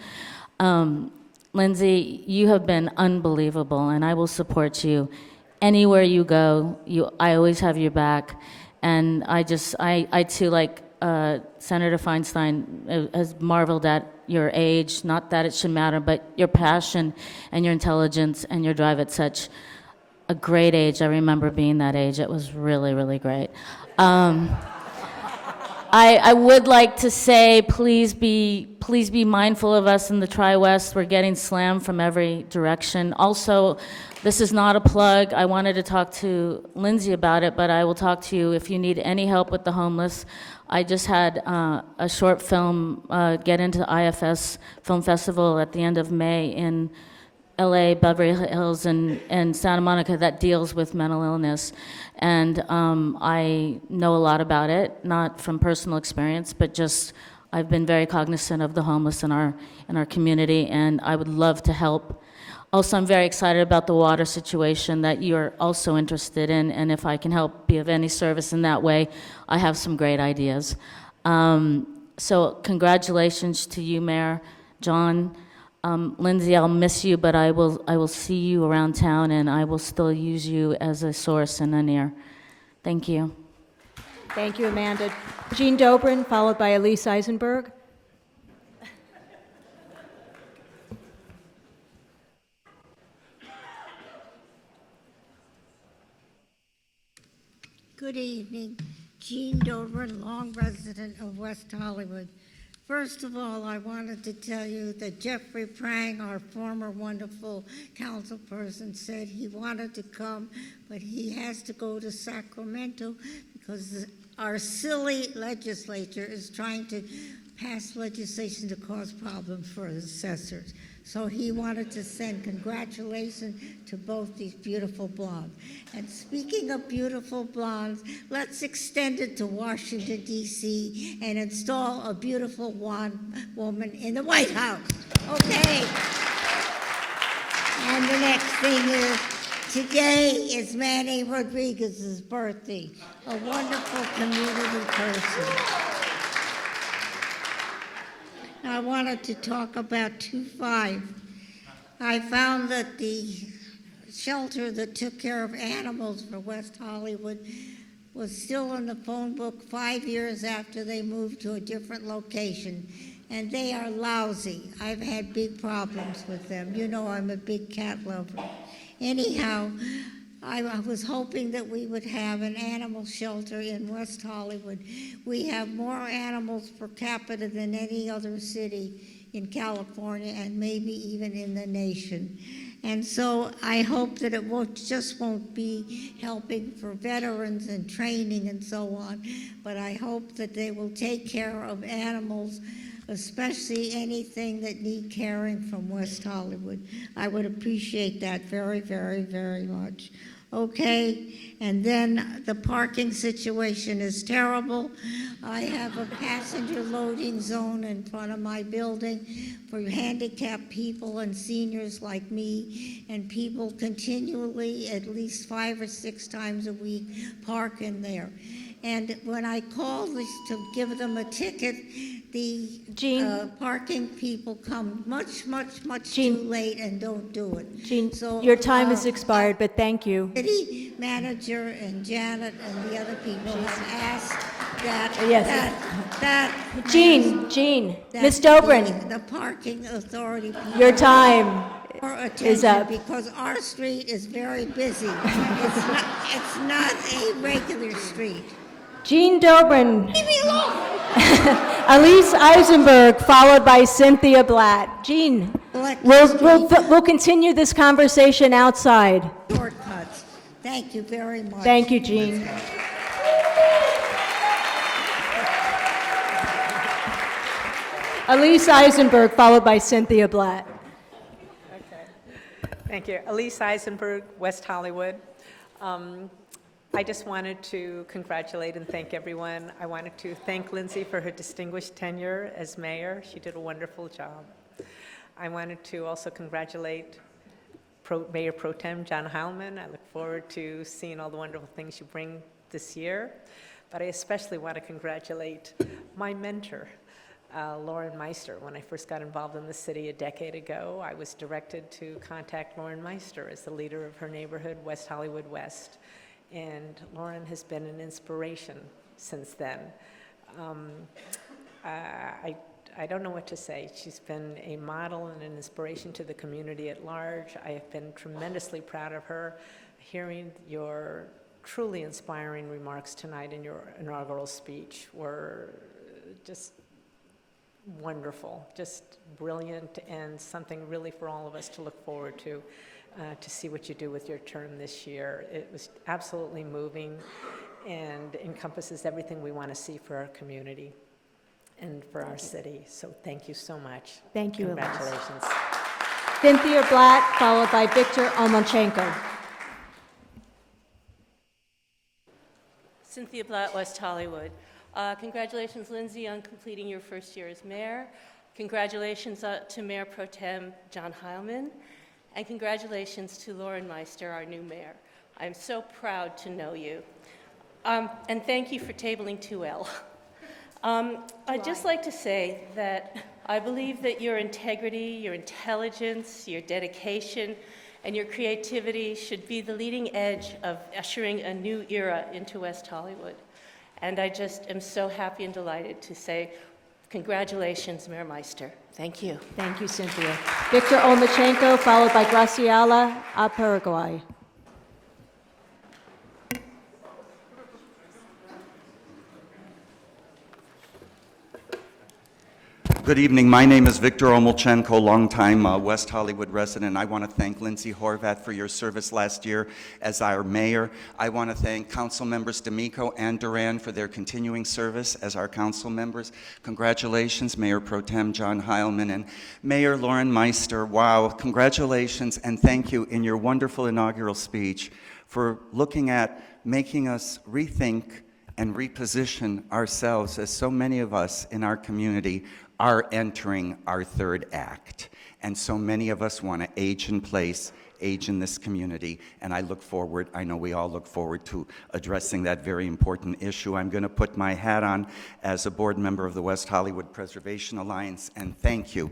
Lindsay, you have been unbelievable, and I will support you anywhere you go. I always have your back, and I too, like Senator Feinstein has marveled at your age. Not that it should matter, but your passion and your intelligence and your drive at such a great age. I remember being that age. It was really, really great. I would like to say, please be mindful of us in the Tri-West. We're getting slammed from every direction. Also, this is not a plug. I wanted to talk to Lindsay about it, but I will talk to you if you need any help with the homeless. I just had a short film get into the IFS Film Festival at the end of May in LA, Beverly Hills, and Santa Monica that deals with mental illness. And I know a lot about it, not from personal experience, but just I've been very cognizant of the homeless in our community, and I would love to help. Also, I'm very excited about the water situation that you're also interested in, and if I can help be of any service in that way, I have some great ideas. So congratulations to you, Mayor John. Lindsay, I'll miss you, but I will see you around town, and I will still use you as a source and an ear. Thank you. Thank you, Amanda. Jean Dobrin, followed by Elise Eisenberg. Good evening. Jean Dobrin, long resident of West Hollywood. First of all, I wanted to tell you that Jeffrey Prang, our former wonderful council person, said he wanted to come, but he has to go to Sacramento because our silly legislature is trying to pass legislation to cause problems for assessors. So he wanted to send congratulations to both these beautiful blondes. And speaking of beautiful blondes, let's extend it to Washington, D.C. and install a beautiful woman in the White House. Okay. And the next thing is, today is Manny Rodriguez's birthday, a wonderful community person. I wanted to talk about 2-5. I found that the shelter that took care of animals for West Hollywood was still in the phone book 5 years after they moved to a different location, and they are lousy. I've had big problems with them. You know I'm a big cat lover. Anyhow, I was hoping that we would have an animal shelter in West Hollywood. We have more animals per capita than any other city in California and maybe even in the nation. And so I hope that it won't be helping for veterans and training and so on, but I hope that they will take care of animals, especially anything that need caring from West Hollywood. I would appreciate that very, very, very much. Okay, and then the parking situation is terrible. I have a passenger loading zone in front of my building for handicapped people and seniors like me, and people continually, at least 5 or 6 times a week, park in there. And when I call to give them a ticket, the parking people come much too late and don't do it. Jean, so, your time has expired, but thank you. City manager and Janet and the other people have asked that. Yes. Jean, that Ms. Dobrin. The parking authority. Your time is up. Because our street is very busy. It's not a regular street. Jean Dobrin. Leave me alone. Elise Eisenberg, followed by Cynthia Blatt. Jean, we'll continue this conversation outside. Shortcuts. Thank you very much. Thank you, Jean. Elise Eisenberg, followed by Cynthia Blatt. Okay. Thank you. Elise Eisenberg, West Hollywood. I just wanted to congratulate and thank everyone. I wanted to thank Lindsay for her distinguished tenure as mayor. She did a wonderful job. I wanted to also congratulate Mayor Pro Tem John Heilman. I look forward to seeing all the wonderful things you bring this year. But I especially want to congratulate my mentor, Lauren Meister. When I first got involved in the city a decade ago, I was directed to contact Lauren Meister as the leader of her neighborhood, West Hollywood West. And Lauren has been an inspiration since then. I don't know what to say. She's been a model and an inspiration to the community at large. I have been tremendously proud of her. Hearing your truly inspiring remarks tonight in your inaugural speech were just wonderful, just brilliant, and something really for all of us to look forward to see what you do with your term this year. It was absolutely moving and encompasses everything we want to see for our community and for our city. So thank you so much. Thank you, Elise. Congratulations. Cynthia Blatt, followed by Victor Omachenko. Cynthia Blatt, West Hollywood. Congratulations, Lindsay, on completing your first year as mayor. Congratulations to Mayor Pro Tem John Heilman. And congratulations to Lauren Meister, our new mayor. I'm so proud to know you. And thank you for tabling 2L. I'd just like to say that I believe that your integrity, your intelligence, your dedication, and your creativity should be the leading edge of ushering a new era into West Hollywood. And I just am so happy and delighted to say congratulations, Mayor Meister. Thank you. Thank you, Cynthia. Victor Omachenko, followed by Graciela Paraguay. Good evening. My name is Victor Omachenko, longtime West Hollywood resident. I want to thank Lindsay Horvath for your service last year as our mayor. I want to thank council members D'Amico and Duran for their continuing service as our council members. Congratulations, Mayor Pro Tem John Heilman and Mayor Lauren Meister. Wow, congratulations and thank you in your wonderful inaugural speech for looking at making us rethink and reposition ourselves as so many of us in our community are entering our third act. And so many of us want to age in place, age in this community, and I look forward, I know we all look forward to addressing that very important issue. I'm going to put my hat on as a board member of the West Hollywood Preservation Alliance, and thank you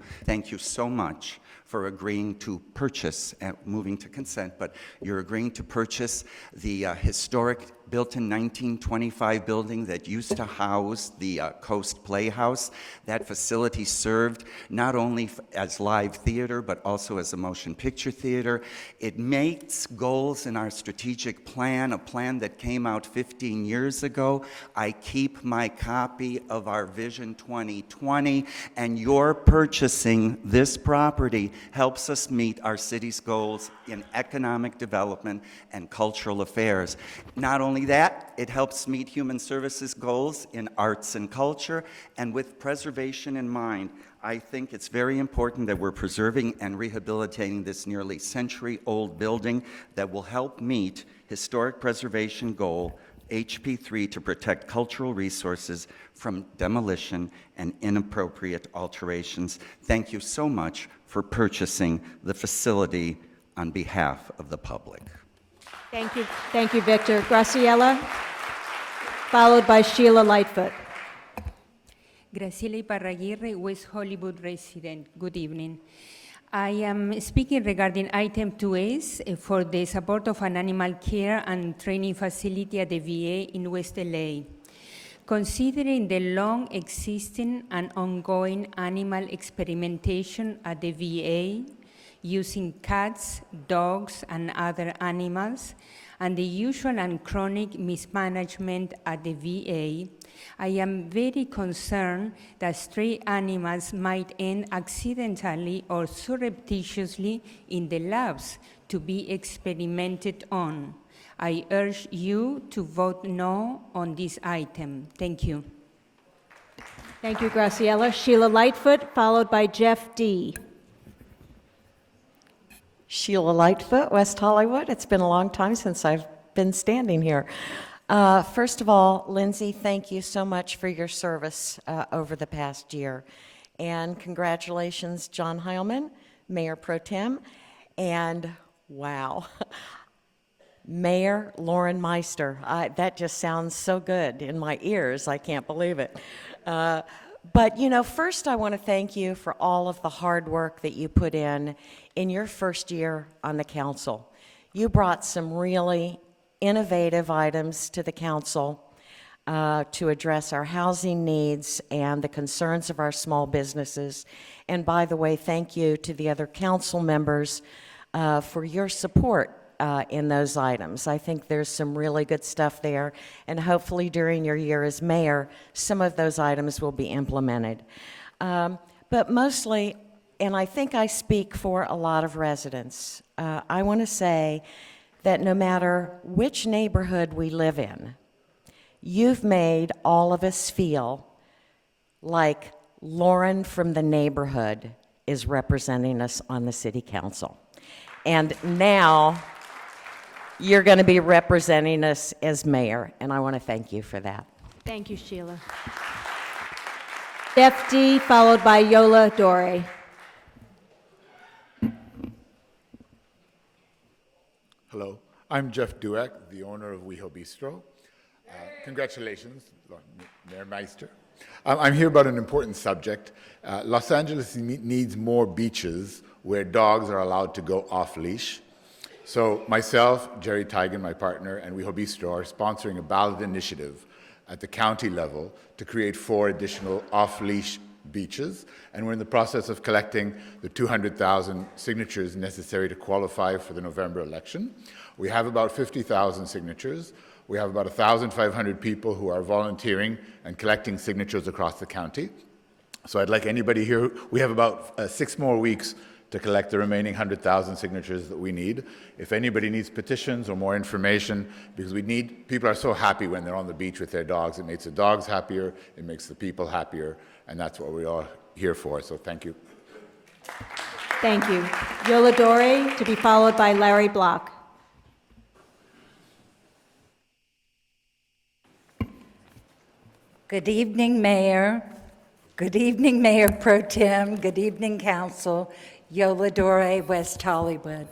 so much for agreeing to purchase, moving to consent, but you're agreeing to purchase the historic built in 1925 building that used to house the Coast Playhouse. That facility served not only as live theater, but also as a motion picture theater. It makes goals in our strategic plan, a plan that came out 15 years ago. I keep my copy of our Vision 2020, and your purchasing this property helps us meet our city's goals in economic development and cultural affairs. Not only that, it helps meet human services goals in arts and culture, and with preservation in mind, I think it's very important that we're preserving and rehabilitating this nearly century-old building that will help meet historic preservation goal HP3 to protect cultural resources from demolition and inappropriate alterations. Thank you so much for purchasing the facility on behalf of the public. Thank you, Victor. Graciela, followed by Sheila Lightfoot. Graciela Iparraguirre, West Hollywood resident. Good evening. I am speaking regarding item 2S for the support of an animal care and training facility at the VA in West LA. Considering the long existing and ongoing animal experimentation at the VA, using cats, dogs, and other animals, and the usual and chronic mismanagement at the VA, I am very concerned that stray animals might end accidentally or surreptitiously in the labs to be experimented on. I urge you to vote no on this item. Thank you. Thank you, Graciela. Sheila Lightfoot, followed by Jeff D. Sheila Lightfoot, West Hollywood. It's been a long time since I've been standing here. First of all, Lindsay, thank you so much for your service over the past year. And congratulations, John Heilman, Mayor Pro Tem. And wow, Mayor Lauren Meister. That just sounds so good in my ears. I can't believe it. But, you know, first I want to thank you for all of the hard work that you put in your first year on the council. You brought some really innovative items to the council. to address our housing needs and the concerns of our small businesses. And by the way, thank you to the other council members for your support in those items. I think there's some really good stuff there, and hopefully during your year as mayor, some of those items will be implemented. But mostly, and I think I speak for a lot of residents, I want to say that no matter which neighborhood we live in, you've made all of us feel like Lauren from the neighborhood is representing us on the city council. And now you're going to be representing us as mayor, and I want to thank you for that. Thank you, Sheila. Jeff D., followed by Yola Dore. Hello, I'm Jeff Dueck, the owner of WeHo Bistro. Congratulations, Mayor Meister. I'm here about an important subject. Los Angeles needs more beaches where dogs are allowed to go off-leash. So myself, Jerry Tigan, my partner, and WeHo Bistro are sponsoring a ballot initiative at the county level to create 4 additional off-leash beaches, and we're in the process of collecting the 200,000 signatures necessary to qualify for the November election. We have about 50,000 signatures. We have about 1,500 people who are volunteering and collecting signatures across the county. So I'd like anybody here, we have about 6 more weeks to collect the remaining 100,000 signatures that we need. If anybody needs petitions or more information, because people are so happy when they're on the beach with their dogs. It makes the dogs happier, it makes the people happier, and that's what we're all here for, so thank you. Thank you. Yola Dore, to be followed by Larry Block. Good evening, Mayor. Good evening, Mayor Pro Tem. Good evening, Council. Yola Dore, West Hollywood.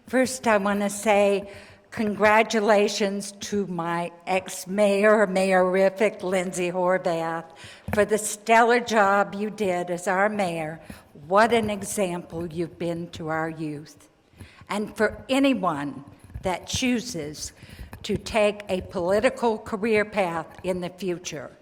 First, I want to say congratulations to my ex-mayor, Mayorific Lindsay Horvath, for the stellar job you did as our mayor. What an example you've been to our youth. And for anyone that chooses to take a political career path in the future,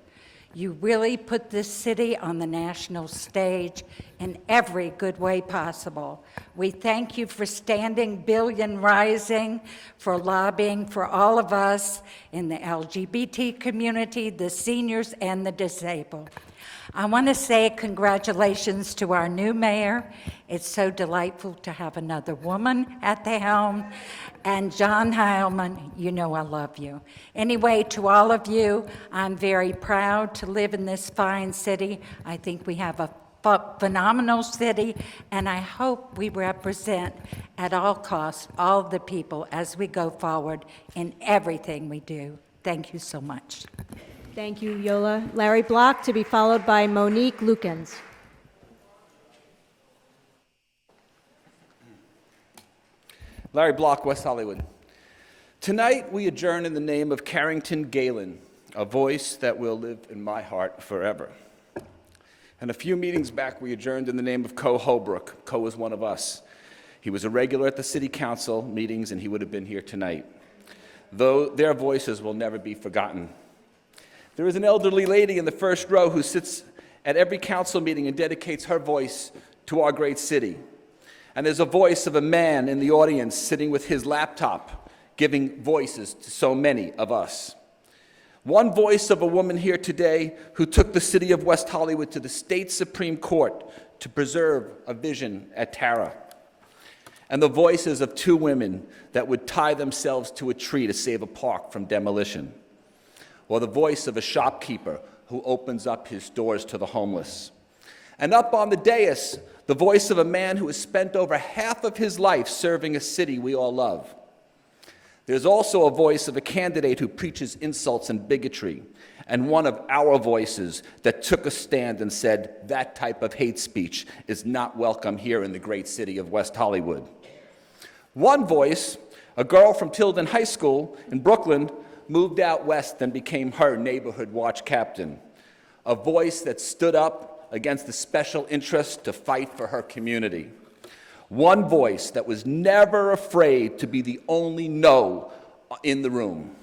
you really put this city on the national stage in every good way possible. We thank you for standing Billion Rising, for lobbying for all of us in the LGBT community, the seniors, and the disabled. I want to say congratulations to our new mayor. It's so delightful to have another woman at the helm. And John Heilman, you know I love you. Anyway, to all of you, I'm very proud to live in this fine city. I think we have a phenomenal city, and I hope we represent at all costs all the people as we go forward in everything we do. Thank you so much. Thank you, Yola. Larry Block, to be followed by Monique Lukens. Larry Block, West Hollywood. Tonight, we adjourn in the name of Carrington Galen, a voice that will live in my heart forever. And a few meetings back, we adjourned in the name of Co Holbrook. Co was one of us. He was a regular at the city council meetings, and he would have been here tonight. Though their voices will never be forgotten. There is an elderly lady in the first row who sits at every council meeting and dedicates her voice to our great city. And there's a voice of a man in the audience sitting with his laptop, giving voices to so many of us. One voice of a woman here today who took the city of West Hollywood to the state Supreme Court to preserve a vision at Tara. And the voices of 2 women that would tie themselves to a tree to save a park from demolition. Or the voice of a shopkeeper who opens up his doors to the homeless. And up on the dais, the voice of a man who has spent over half of his life serving a city we all love. There's also a voice of a candidate who preaches insults and bigotry, and one of our voices that took a stand and said that type of hate speech is not welcome here in the great city of West Hollywood. One voice, a girl from Tilden High School in Brooklyn, moved out west and became her neighborhood watch captain, a voice that stood up against the special interests to fight for her community. One voice that was never afraid to be the only no in the room.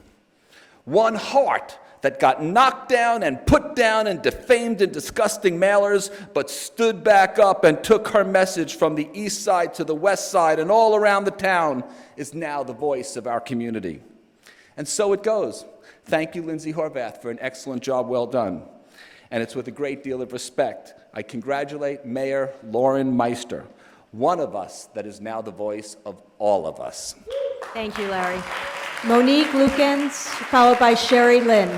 One heart that got knocked down and put down and defamed in disgusting mailers, but stood back up and took her message from the east side to the west side and all around the town, is now the voice of our community. And so it goes. Thank you, Lindsay Horvath, for an excellent job well done. And it's with a great deal of respect I congratulate Mayor Lauren Meister, one of us that is now the voice of all of us. Thank you, Larry. Monique Lukens, followed by Sherry Lynn.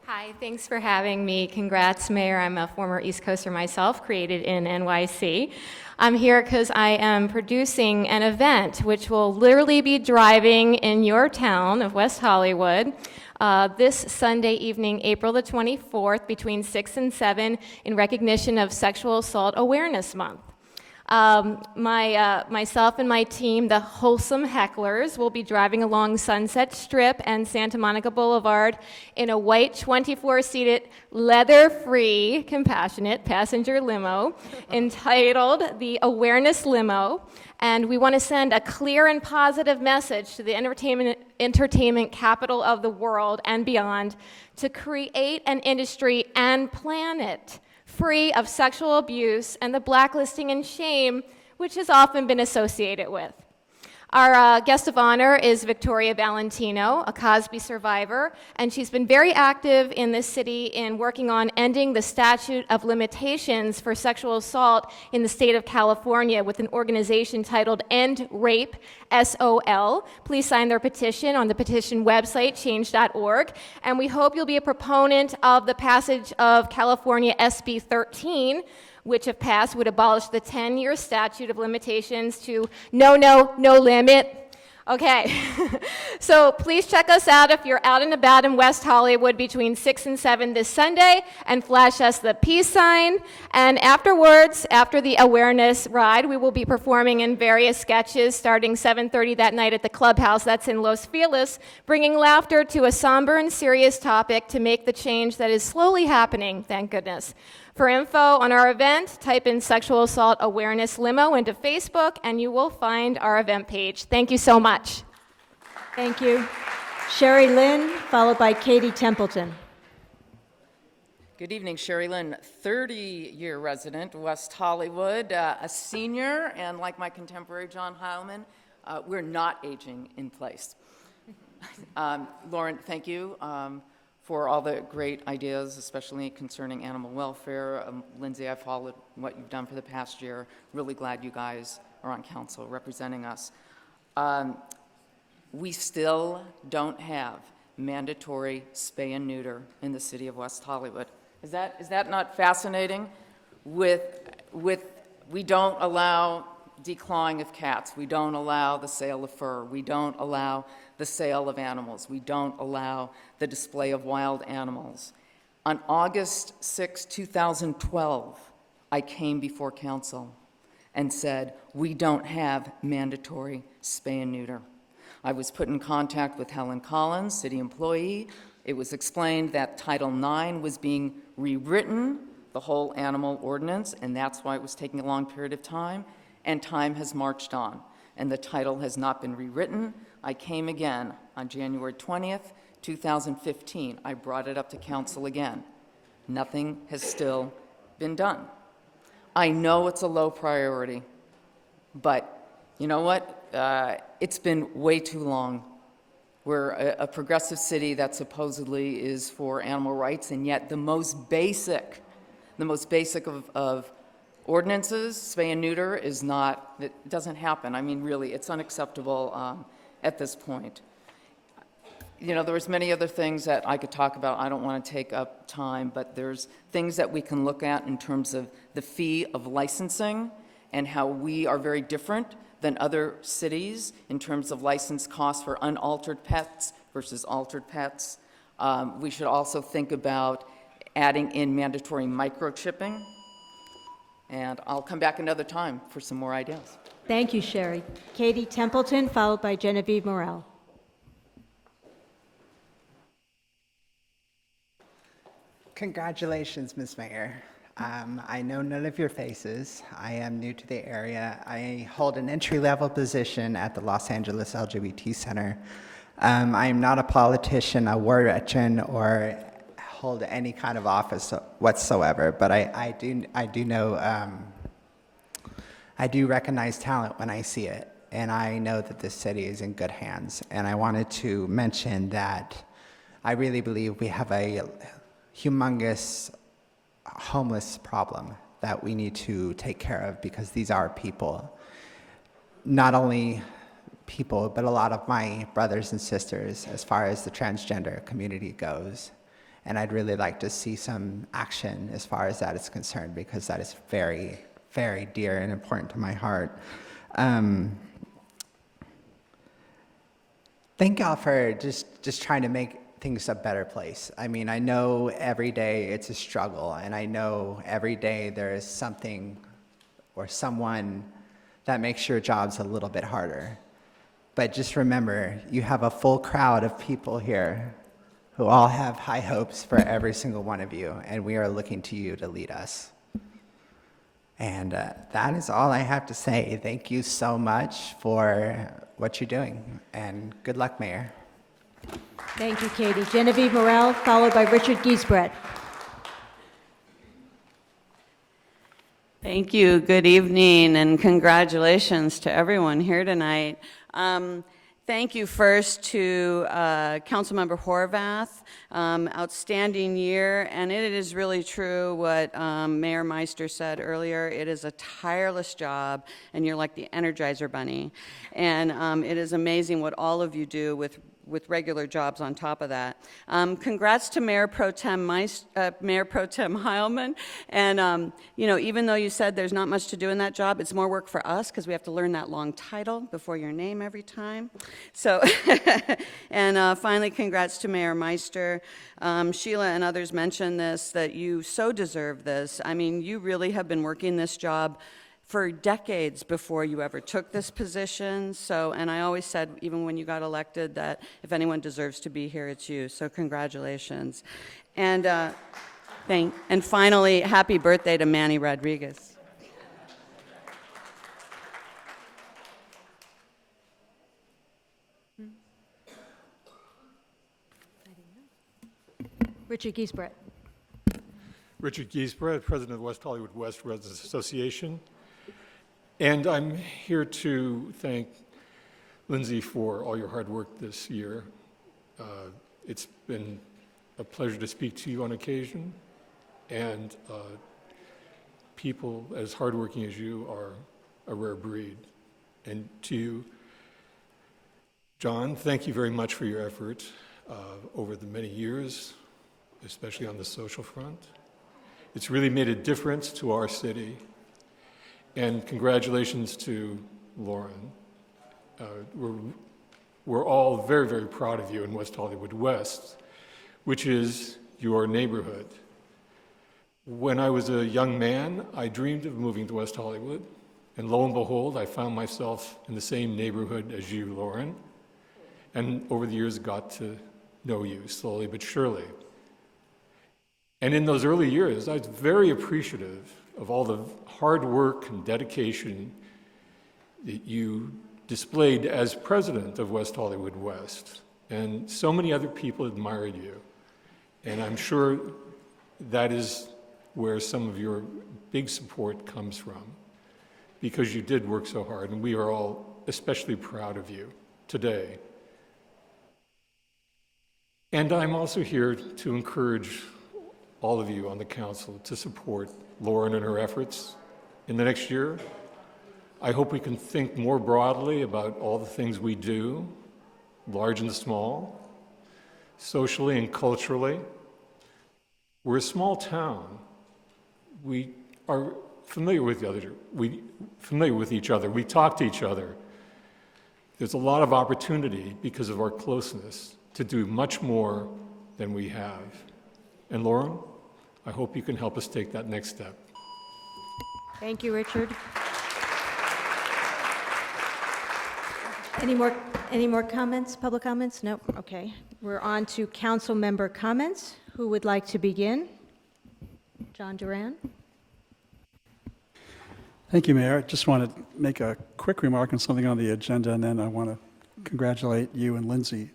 Hi, thanks for having me. Congrats, Mayor. I'm a former East Coaster myself, created in NYC. I'm here because I am producing an event which will literally be driving in your town of West Hollywood this Sunday evening, April the 24th, between 6 and 7, in recognition of Sexual Assault Awareness Month. Myself and my team, the Wholesome Hecklers, will be driving along Sunset Strip and Santa Monica Boulevard in a white 24-seated, leather-free, compassionate passenger limo entitled the Awareness Limo. And we want to send a clear and positive message to the entertainment capital of the world and beyond to create an industry and planet free of sexual abuse and the blacklisting and shame which has often been associated with. Our guest of honor is Victoria Valentino, a Cosby survivor, and she's been very active in this city in working on ending the statute of limitations for sexual assault in the state of California with an organization titled End Rape, SOL. Please sign their petition on the petition website, change.org, and we hope you'll be a proponent of the passage of California SB 13, which, if passed, would abolish the 10-year statute of limitations to no limit. Okay, so please check us out if you're out and about in West Hollywood between 6 and 7 this Sunday, and flash us the peace sign. And afterwards, after the awareness ride, we will be performing in various sketches starting 7:30 that night at the Clubhouse that's in Los Feliz, bringing laughter to a somber and serious topic to make the change that is slowly happening, thank goodness. For info on our event, type in Sexual Assault Awareness Limo into Facebook, and you will find our event page. Thank you so much. Thank you. Sherry Lynn, followed by Katie Templeton. Good evening, Sherry Lynn, 30-year resident, West Hollywood, a senior, and like my contemporary John Heilman, we're not aging in place. Lauren, thank you for all the great ideas, especially concerning animal welfare. Lindsay, I've followed what you've done for the past year. Really glad you guys are on council representing us. We still don't have mandatory spay and neuter in the city of West Hollywood. Is that not fascinating? We don't allow declawing of cats. We don't allow the sale of fur. We don't allow the sale of animals. We don't allow the display of wild animals. On August 6, 2012, I came before council and said, we don't have mandatory spay and neuter. I was put in contact with Helen Collins, city employee. It was explained that Title IX was being rewritten, the whole animal ordinance, and that's why it was taking a long period of time, and time has marched on, and the title has not been rewritten. I came again on January 20th, 2015. I brought it up to council again. Nothing has still been done. I know it's a low priority, but you know what? It's been way too long. We're a progressive city that supposedly is for animal rights, and yet the most basic of ordinances, spay and neuter, is not, it doesn't happen. I mean, really, it's unacceptable at this point. You know, there's many other things that I could talk about. I don't want to take up time, but there's things that we can look at in terms of the fee of licensing and how we are very different than other cities in terms of license costs for unaltered pets versus altered pets. We should also think about adding in mandatory microchipping. And I'll come back another time for some more ideas. Thank you, Sherry. Katie Templeton, followed by Genevieve Morel. Congratulations, Ms. Mayor. I know none of your faces. I am new to the area. I hold an entry-level position at the Los Angeles LGBT Center. I am not a politician, a war veteran, or hold any kind of office whatsoever, but I do know, I do recognize talent when I see it, and I know that this city is in good hands. And I wanted to mention that I really believe we have a humongous homeless problem that we need to take care of, because these are people. Not only people, but a lot of my brothers and sisters as far as the transgender community goes. And I'd really like to see some action as far as that is concerned, because that is very, very dear and important to my heart. Thank y'all for just trying to make things a better place. I mean, I know every day it's a struggle, and I know every day there is something or someone that makes your jobs a little bit harder. But just remember, you have a full crowd of people here who all have high hopes for every single one of you, and we are looking to you to lead us. And that is all I have to say. Thank you so much for what you're doing, and good luck, Mayor. Thank you, Katie. Genevieve Morel, followed by Richard Giesbrecht. Thank you. Good evening, and congratulations to everyone here tonight. Thank you first to Councilmember Horvath. Outstanding year, and it is really true what Mayor Meister said earlier. It is a tireless job, and you're like the Energizer Bunny. And it is amazing what all of you do with regular jobs on top of that. Congrats to Mayor Pro Tem Heilman. And you know, even though you said there's not much to do in that job, it's more work for us because we have to learn that long title before your name every time. So, and finally, congrats to Mayor Meister. Sheila and others mentioned this, that you so deserve this. I mean, you really have been working this job for decades before you ever took this position. So, and I always said, even when you got elected, that if anyone deserves to be here, it's you. So congratulations. And, and finally, happy birthday to Manny Rodriguez. Richard Giesbrecht. Richard Giesbrecht, President of the West Hollywood West Residents Association. And I'm here to thank Lindsay for all your hard work this year. It's been a pleasure to speak to you on occasion, and people as hardworking as you are a rare breed. And to you, John, thank you very much for your effort over the many years, especially on the social front. It's really made a difference to our city. And congratulations to Lauren. We're all very, very proud of you in West Hollywood West, which is your neighborhood. When I was a young man, I dreamed of moving to West Hollywood, and lo and behold, I found myself in the same neighborhood as you, Lauren, and over the years got to know you slowly but surely. And in those early years, I was very appreciative of all the hard work and dedication that you displayed as president of West Hollywood West. And so many other people admired you. And I'm sure that is where some of your big support comes from, because you did work so hard, and we are all especially proud of you today. And I'm also here to encourage all of you on the council to support Lauren in her efforts in the next year. I hope we can think more broadly about all the things we do, large and small, socially and culturally. We're a small town. We are familiar with each other. We talk to each other. There's a lot of opportunity because of our closeness to do much more than we have. And Lauren, I hope you can help us take that next step. Thank you, Richard. Any more comments, public comments? Nope, okay. We're on to council member comments. Who would like to begin? John Duran. Thank you, Mayor. I just want to make a quick remark on something on the agenda, and then I want to congratulate you and Lindsay.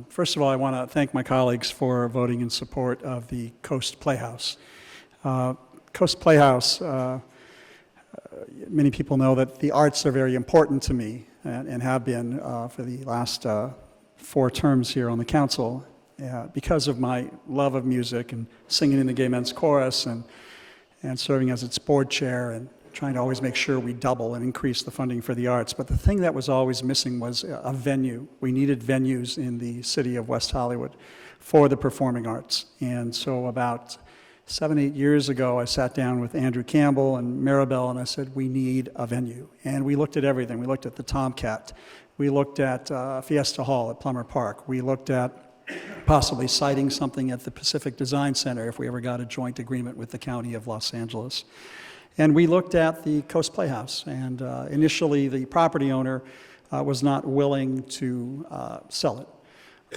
First of all, I want to thank my colleagues for voting in support of the Coast Playhouse. Coast Playhouse, many people know that the arts are very important to me and have been for the last 4 terms here on the council because of my love of music and singing in the Gay Men's Chorus and serving as its board chair and trying to always make sure we double and increase the funding for the arts. But the thing that was always missing was a venue. We needed venues in the city of West Hollywood for the performing arts. And so about 7-8 years ago, I sat down with Andrew Campbell and Maribel, and I said, we need a venue. And we looked at everything. We looked at the Tomcat. We looked at Fiesta Hall at Plummer Park. We looked at possibly siting something at the Pacific Design Center if we ever got a joint agreement with the County of Los Angeles. And we looked at the Coast Playhouse, and initially the property owner was not willing to sell it.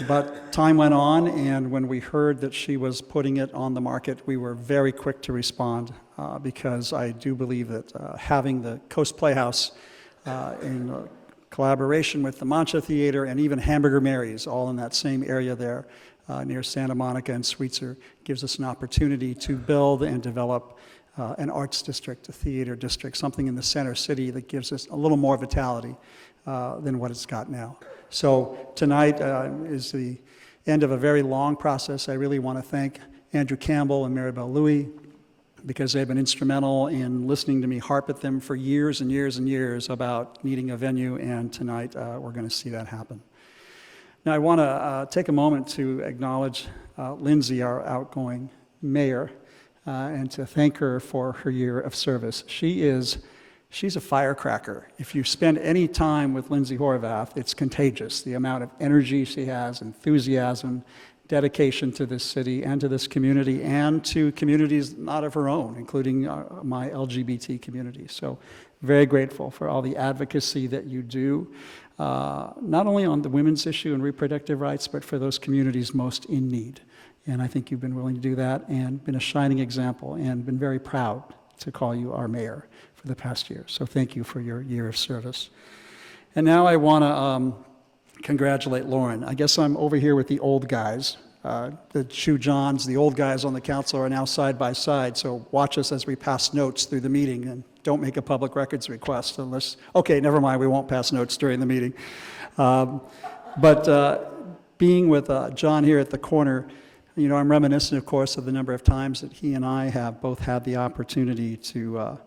But time went on, and when we heard that she was putting it on the market, we were very quick to respond because I do believe that having the Coast Playhouse in collaboration with the Mancha Theater and even Hamburger Mary's, all in that same area there near Santa Monica and Sweetser, gives us an opportunity to build and develop an arts district, a theater district, something in the center city that gives us a little more vitality than what it's got now. So tonight is the end of a very long process. I really want to thank Andrew Campbell and Maribel Louis because they've been instrumental in listening to me harp at them for years and years and years about needing a venue, and tonight we're going to see that happen. Now I want to take a moment to acknowledge Lindsay, our outgoing mayor, and to thank her for her year of service. She's a firecracker. If you spend any time with Lindsay Horvath, it's contagious, the amount of energy she has, enthusiasm, dedication to this city and to this community and to communities not of her own, including my LGBT community. So very grateful for all the advocacy that you do, not only on the women's issue and reproductive rights, but for those communities most in need. And I think you've been willing to do that and been a shining example and been very proud to call you our mayor for the past year. So thank you for your year of service. And now I want to congratulate Lauren. I guess I'm over here with the old guys. The Chu Johns, the old guys on the council are now side by side, so watch us as we pass notes through the meeting and don't make a public records request unless, okay, never mind, we won't pass notes during the meeting. But being with John here at the corner, you know, I'm reminiscent, of course, of the number of times that he and I have both had the opportunity to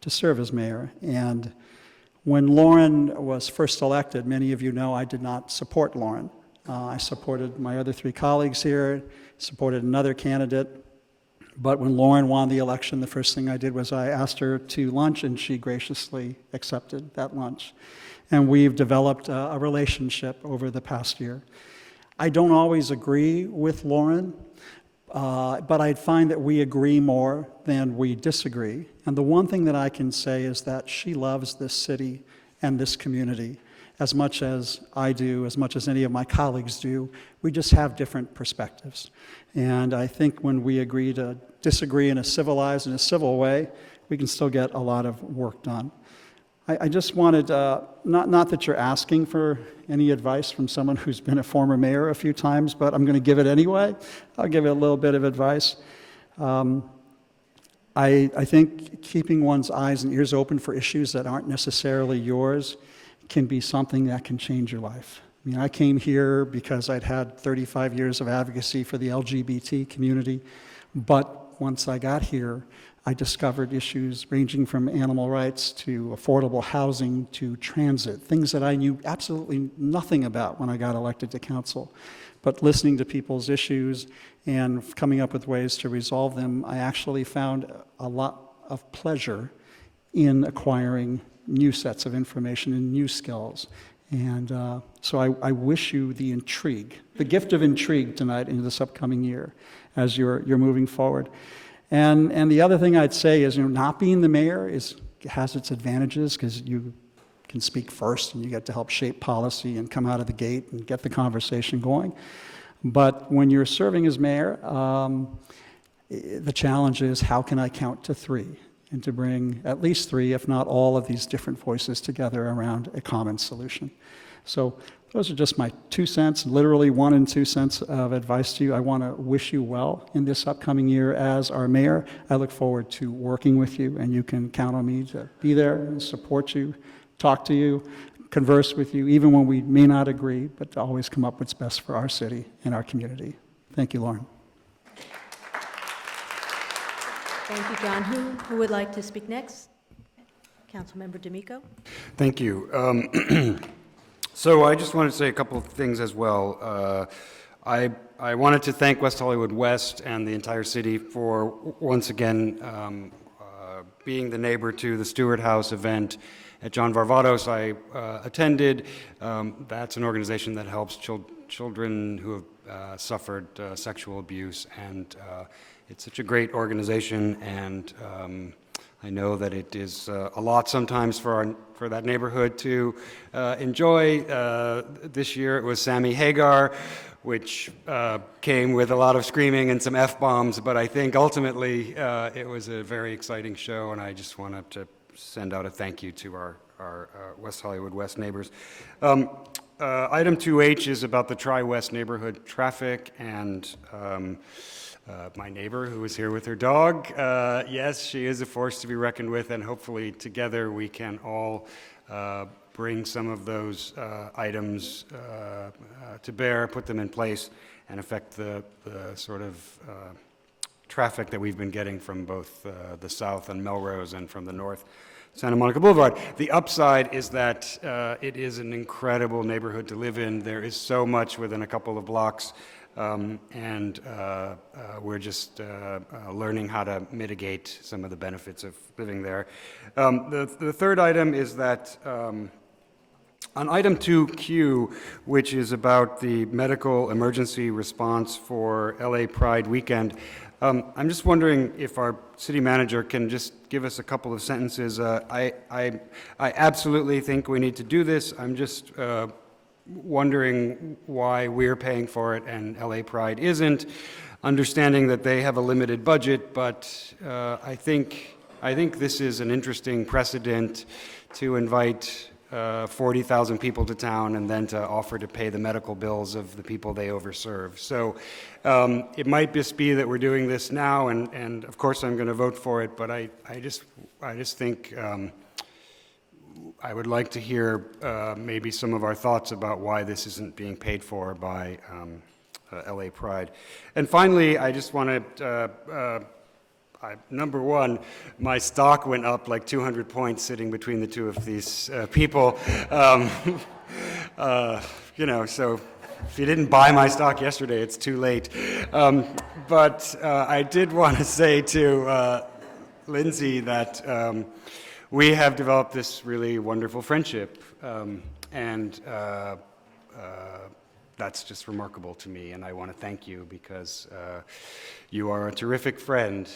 serve as mayor. And when Lauren was first elected, many of you know I did not support Lauren. I supported my other 3 colleagues here, supported another candidate. But when Lauren won the election, the first thing I did was I asked her to lunch, and she graciously accepted that lunch. And we've developed a relationship over the past year. I don't always agree with Lauren, but I find that we agree more than we disagree. And the one thing that I can say is that she loves this city and this community as much as I do, as much as any of my colleagues do. We just have different perspectives. And I think when we agree to disagree in a civilized and a civil way, we can still get a lot of work done. I just wanted, not that you're asking for any advice from someone who's been a former mayor a few times, but I'm going to give it anyway. I'll give it a little bit of advice. I think keeping one's eyes and ears open for issues that aren't necessarily yours can be something that can change your life. I mean, I came here because I'd had 35 years of advocacy for the LGBT community, but once I got here, I discovered issues ranging from animal rights to affordable housing to transit, things that I knew absolutely nothing about when I got elected to council. But listening to people's issues and coming up with ways to resolve them, I actually found a lot of pleasure in acquiring new sets of information and new skills. And so I wish you the intrigue, the gift of intrigue tonight into this upcoming year as you're moving forward. And the other thing I'd say is, you know, not being the mayor has its advantages because you can speak first and you get to help shape policy and come out of the gate and get the conversation going. But when you're serving as mayor, the challenge is how can I count to 3 and to bring at least 3, if not all of these different voices together around a common solution. So those are just my 2 cents, literally 1 and 2 cents of advice to you. I want to wish you well in this upcoming year as our mayor. I look forward to working with you, and you can count on me to be there and support you, talk to you, converse with you, even when we may not agree, but to always come up with what's best for our city and our community. Thank you, Lauren. Thank you, John. Who would like to speak next? Councilmember D'Amico. Thank you. So I just wanted to say a couple of things as well. I wanted to thank West Hollywood West and the entire city for once again being the neighbor to the Stewart House event at John Varvatos. I attended. That's an organization that helps children who have suffered sexual abuse, and it's such a great organization, and I know that it is a lot sometimes for that neighborhood to enjoy. This year it was Sammy Hagar, which came with a lot of screaming and some F-bombs, but I think ultimately it was a very exciting show, and I just wanted to send out a thank you to our West Hollywood West neighbors. Item 2H is about the Tri-West neighborhood traffic, and my neighbor who is here with her dog, yes, she is a force to be reckoned with, and hopefully together we can all bring some of those items to bear, put them in place, and affect the sort of traffic that we've been getting from both the south and Melrose and from the north, Santa Monica Boulevard. The upside is that it is an incredible neighborhood to live in. There is so much within a couple of blocks. And we're just learning how to mitigate some of the benefits of living there. The third item is that on item 2Q, which is about the medical emergency response for LA Pride weekend, I'm just wondering if our city manager can just give us a couple of sentences. I absolutely think we need to do this. I'm just wondering why we're paying for it and LA Pride isn't, understanding that they have a limited budget, but I think this is an interesting precedent to invite 40,000 people to town and then to offer to pay the medical bills of the people they overserve. So it might just be that we're doing this now, and of course I'm going to vote for it, but I just think I would like to hear maybe some of our thoughts about why this isn't being paid for by LA Pride. And finally, I just want to, number one, my stock went up like 200 points sitting between the two of these people. You know, so if you didn't buy my stock yesterday, it's too late. But I did want to say to Lindsay that we have developed this really wonderful friendship, and that's just remarkable to me, and I want to thank you because you are a terrific friend,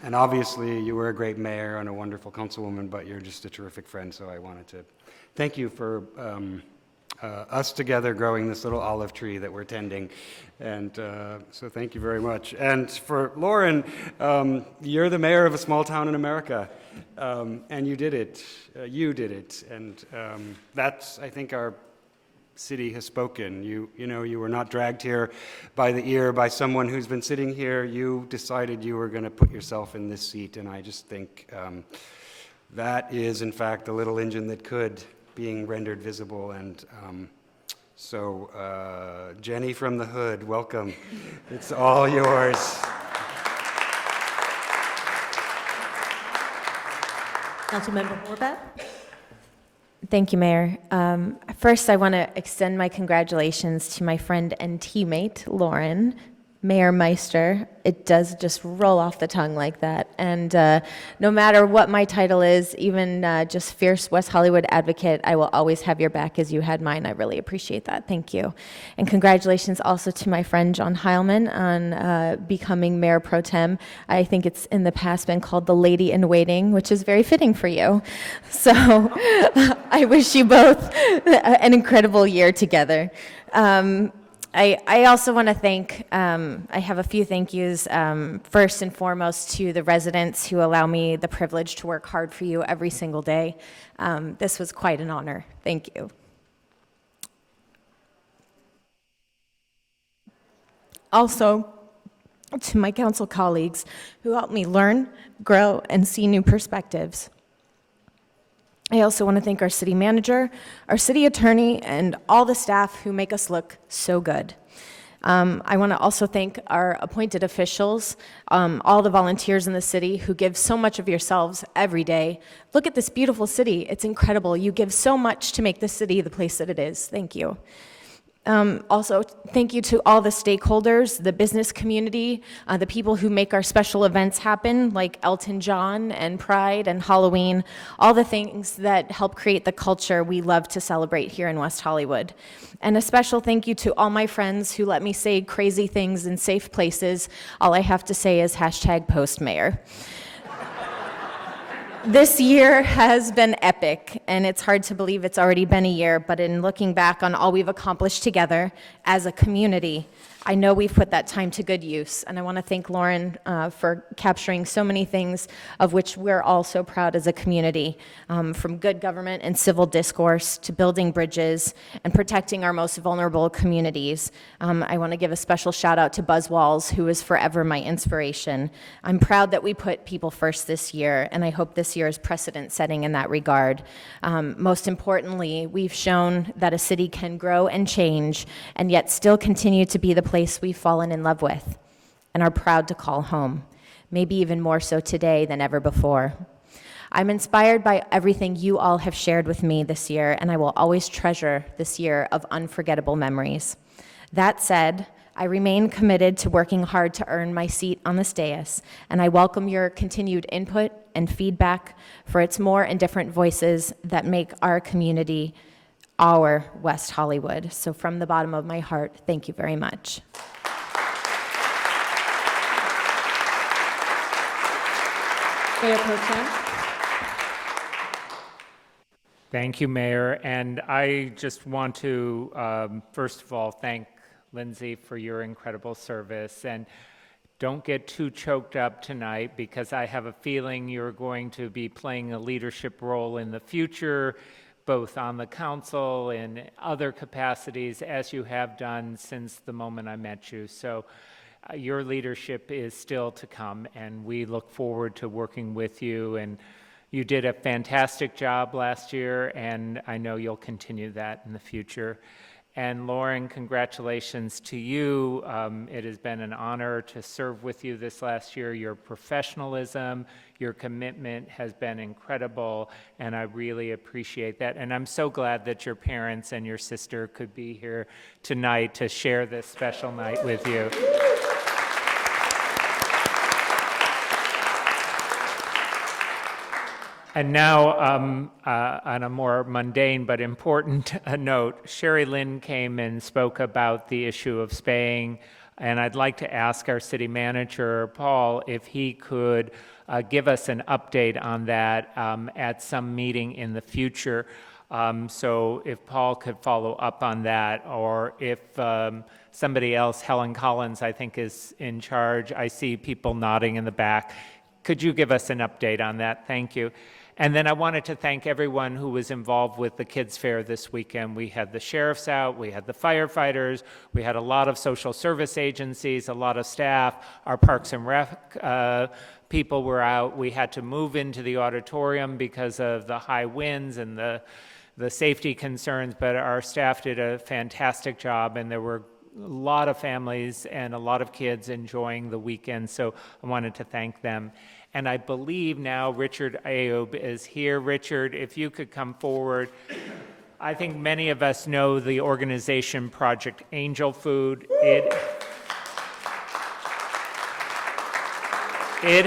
and obviously you were a great mayor and a wonderful councilwoman, but you're just a terrific friend, so I wanted to thank you for us together growing this little olive tree that we're tending, and so thank you very much. And for Lauren, you're the mayor of a small town in America, and you did it, and that's, I think, our city has spoken. You know, you were not dragged here by the ear by someone who's been sitting here. You decided you were going to put yourself in this seat, and I just think that is, in fact, the little engine that could being rendered visible. And so, Jenny from the hood, welcome. It's all yours. Councilmember Horvath. Thank you, Mayor. First, I want to extend my congratulations to my friend and teammate, Lauren, Mayor Meister. It does just roll off the tongue like that. And no matter what my title is, even just fierce West Hollywood advocate, I will always have your back as you had mine. I really appreciate that. Thank you. And congratulations also to my friend John Heilman on becoming Mayor Pro Tem. I think it's in the past been called the Lady in Waiting, which is very fitting for you. So I wish you both an incredible year together. I also want to thank, I have a few thank yous, first and foremost to the residents who allow me the privilege to work hard for you every single day. This was quite an honor. Thank you. Also, to my council colleagues who helped me learn, grow, and see new perspectives. I also want to thank our city manager, our city attorney, and all the staff who make us look so good. I want to also thank our appointed officials, all the volunteers in the city who give so much of yourselves every day. Look at this beautiful city. It's incredible. You give so much to make this city the place that it is. Thank you. Also, thank you to all the stakeholders, the business community, the people who make our special events happen, like Elton John and Pride and Halloween, all the things that help create the culture we love to celebrate here in West Hollywood. And a special thank you to all my friends who let me say crazy things in safe places. All I have to say is #postmayor. This year has been epic, and it's hard to believe it's already been a year, but in looking back on all we've accomplished together as a community, I know we've put that time to good use, and I want to thank Lauren for capturing so many things of which we're all so proud as a community, from good government and civil discourse to building bridges and protecting our most vulnerable communities. I want to give a special shout out to Buzz Walls, who is forever my inspiration. I'm proud that we put people first this year, and I hope this year is precedent setting in that regard. Most importantly, we've shown that a city can grow and change and yet still continue to be the place we've fallen in love with and are proud to call home, maybe even more so today than ever before. I'm inspired by everything you all have shared with me this year, and I will always treasure this year of unforgettable memories. That said, I remain committed to working hard to earn my seat on this dais, and I welcome your continued input and feedback, for it's more and different voices that make our community our West Hollywood. So from the bottom of my heart, thank you very much. Mayor Pro Tem. Thank you, Mayor. And I just want to, first of all, thank Lindsay for your incredible service. And don't get too choked up tonight, because I have a feeling you're going to be playing a leadership role in the future, both on the council and other capacities, as you have done since the moment I met you. So your leadership is still to come, and we look forward to working with you. And you did a fantastic job last year, and I know you'll continue that in the future. And Lauren, congratulations to you. It has been an honor to serve with you this last year. Your professionalism, your commitment has been incredible, and I really appreciate that. And I'm so glad that your parents and your sister could be here tonight to share this special night with you. And now, on a more mundane but important note, Sherry Lynn came and spoke about the issue of spaying, and I'd like to ask our city manager, Paul, if he could give us an update on that at some meeting in the future. So if Paul could follow up on that, or if somebody else, Helen Collins, I think, is in charge. I see people nodding in the back. Could you give us an update on that? Thank you. And then I wanted to thank everyone who was involved with the Kids Fair this weekend. We had the sheriffs out, we had the firefighters, we had a lot of social service agencies, a lot of staff. Our Parks and Rec people were out. We had to move into the auditorium because of the high winds and the safety concerns, but our staff did a fantastic job, and there were a lot of families and a lot of kids enjoying the weekend, so I wanted to thank them. And I believe now Richard Ayoub is here. Richard, if you could come forward. I think many of us know the organization Project Angel Food. It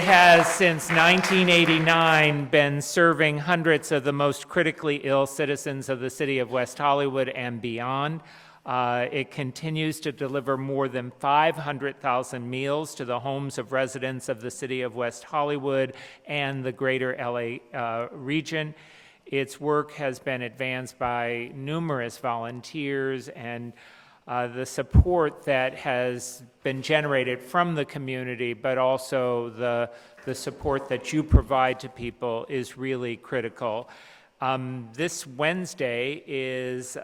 has, since 1989, been serving hundreds of the most critically ill citizens of the city of West Hollywood and beyond. It continues to deliver more than 500,000 meals to the homes of residents of the city of West Hollywood and the greater LA region. Its work has been advanced by numerous volunteers, and the support that has been generated from the community, but also the support that you provide to people is really critical. This Wednesday is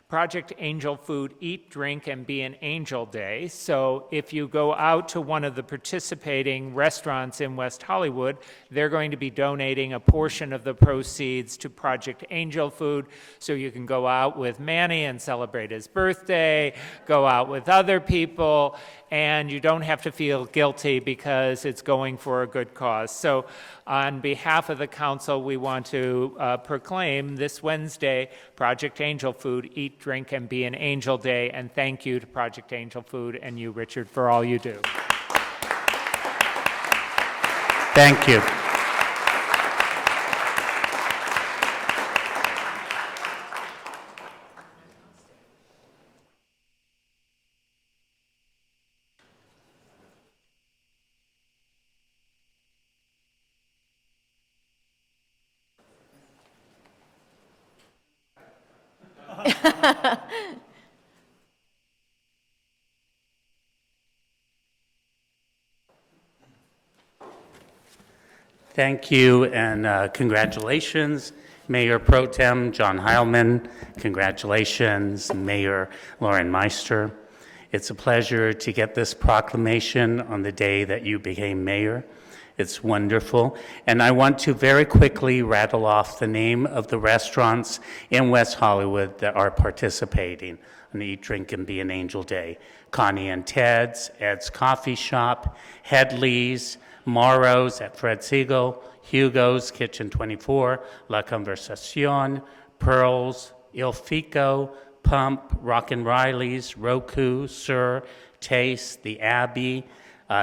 Project Angel Food Eat, Drink, and Be an Angel Day. So if you go out to one of the participating restaurants in West Hollywood, they're going to be donating a portion of the proceeds to Project Angel Food. So you can go out with Manny and celebrate his birthday, go out with other people, and you don't have to feel guilty because it's going for a good cause. So on behalf of the council, we want to proclaim this Wednesday Project Angel Food Eat, Drink, and Be an Angel Day, and thank you to Project Angel Food and you, Richard, for all you do. Thank you. Thank you, and congratulations, Mayor Pro Tem John Heilman. Congratulations, Mayor Lauren Meister. It's a pleasure to get this proclamation on the day that you became mayor. It's wonderful. And I want to very quickly rattle off the name of the restaurants in West Hollywood that are participating on Eat, Drink, and Be an Angel Day. Connie and Ted's, Ed's Coffee Shop, Headley's, Morrow's at Fred Siegel, Hugo's Kitchen 24, La Conversacion, Pearl's, Il Fico, Pump, Rockin' Riley's, Roku, Sir, Taste, The Abbey,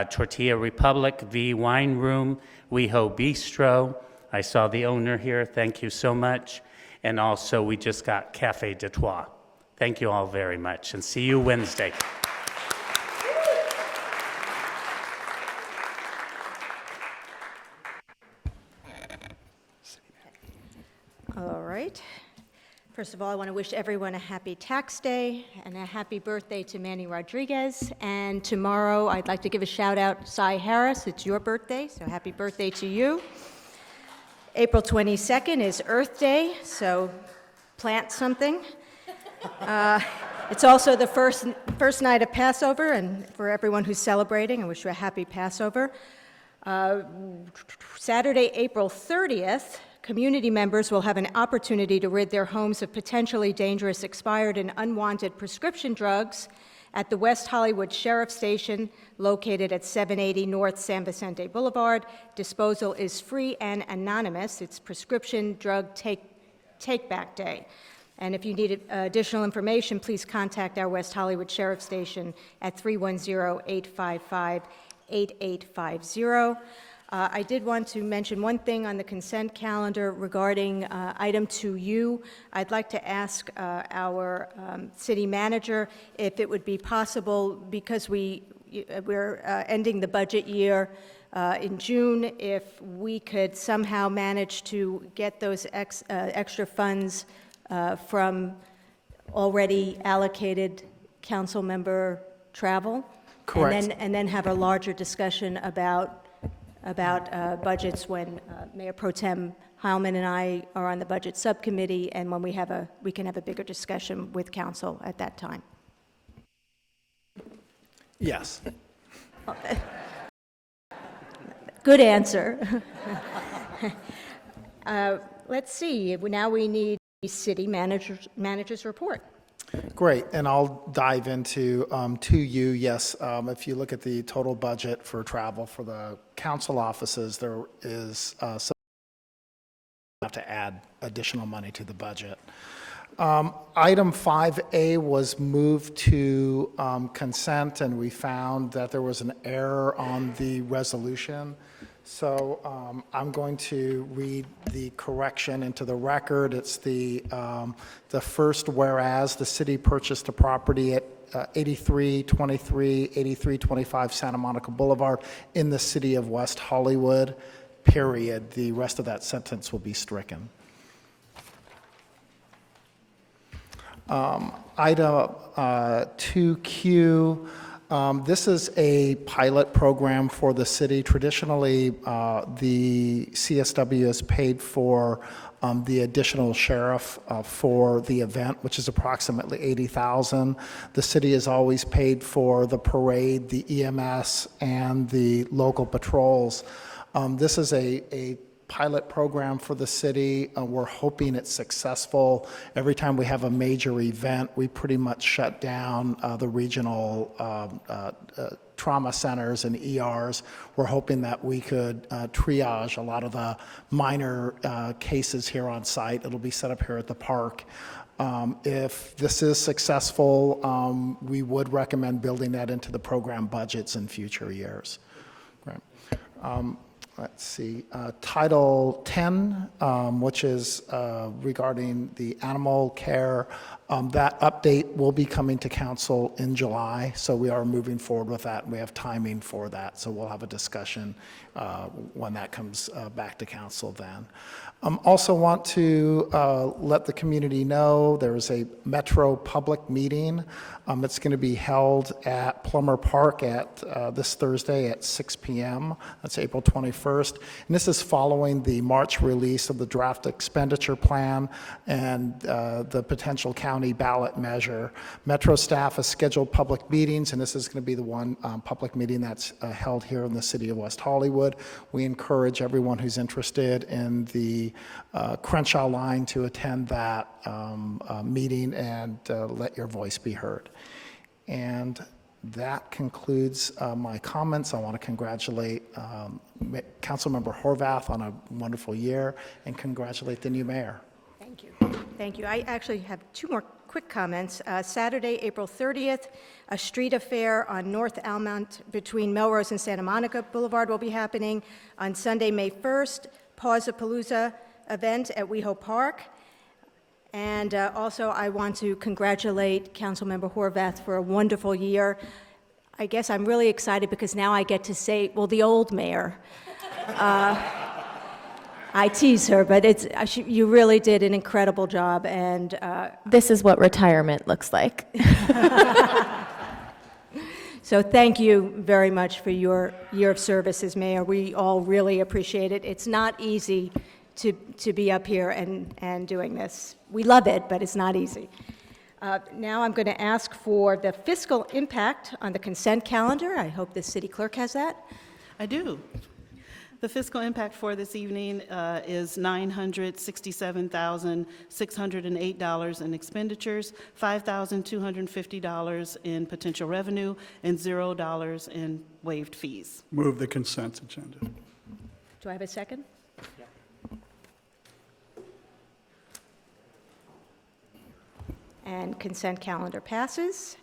Tortilla Republic, V Wine Room, WeHo Bistro. I saw the owner here, thank you so much. And also we just got Cafe de Trois. Thank you all very much, and see you Wednesday. All right. First of all, I want to wish everyone a happy tax day and a happy birthday to Manny Rodriguez. And tomorrow, I'd like to give a shout out to Cy Harris. It's your birthday, so happy birthday to you. April 22nd is Earth Day, so plant something. It's also the first night of Passover, and for everyone who's celebrating, I wish you a happy Passover. Saturday, April 30th, community members will have an opportunity to rid their homes of potentially dangerous, expired, and unwanted prescription drugs at the West Hollywood Sheriff's Station, located at 780 North San Vicente Boulevard. Disposal is free and anonymous. It's Prescription Drug Take-Back Day. And if you need additional information, please contact our West Hollywood Sheriff's Station at 310-855-8850. I did want to mention one thing on the consent calendar regarding item 2U. I'd like to ask our city manager if it would be possible, because we're ending the budget year in June, if we could somehow manage to get those extra funds from already allocated council member travel. Correct. And then have a larger discussion about budgets when Mayor Pro Tem Heilman and I are on the budget subcommittee, and when we can have a bigger discussion with council at that time. Yes. Good answer. Let's see, now we need the city manager's report. Great, and I'll dive into 2U. Yes, if you look at the total budget for travel for the council offices, there is some have to add additional money to the budget. Item 5A was moved to consent, and we found that there was an error on the resolution. So I'm going to read the correction into the record. It's the first whereas the city purchased a property at 8323, 8325 Santa Monica Boulevard in the city of West Hollywood, period. The rest of that sentence will be stricken. Item 2Q, This is a pilot program for the city. Traditionally, the CSW has paid for the additional sheriff for the event, which is approximately $80,000. The city has always paid for the parade, the EMS, and the local patrols. This is a pilot program for the city. We're hoping it's successful. Every time we have a major event, we pretty much shut down the regional trauma centers and ERs. We're hoping that we could triage a lot of the minor cases here on site. It'll be set up here at the park. If this is successful, we would recommend building that into the program budgets in future years. Right. Let's see, Title 10, which is regarding the animal care, that update will be coming to council in July, so we are moving forward with that, and we have timing for that, so we'll have a discussion when that comes back to council then. Also want to let the community know there's a Metro public meeting. It's going to be held at Plummer Park at this Thursday at 6 p.m. That's April 21st. And this is following the March release of the draft expenditure plan and the potential county ballot measure. Metro staff has scheduled public meetings, and this is going to be the one public meeting that's held here in the city of West Hollywood. We encourage everyone who's interested in the Crenshaw line to attend that meeting and let your voice be heard. And that concludes my comments. I want to congratulate Councilmember Horvath on a wonderful year and congratulate the new mayor. Thank you. Thank you. I actually have two more quick comments. Saturday, April 30th, a street affair on North Almont between Melrose and Santa Monica Boulevard will be happening. On Sunday, May 1st, Pawsapalooza event at WeHo Park. And also, I want to congratulate Councilmember Horvath for a wonderful year. I guess I'm really excited because now I get to say, well, the old mayor. I tease her, but you really did an incredible job. And this is what retirement looks like. So thank you very much for your year of service as mayor. We all really appreciate it. It's not easy to be up here and doing this. We love it, but it's not easy. Now I'm going to ask for the fiscal impact on the consent calendar. I hope the city clerk has that. I do. The fiscal impact for this evening is $967,608 in expenditures, $5,250 in potential revenue, and $0 in waived fees. Move the consent agenda. Do I have a second? And consent calendar passes.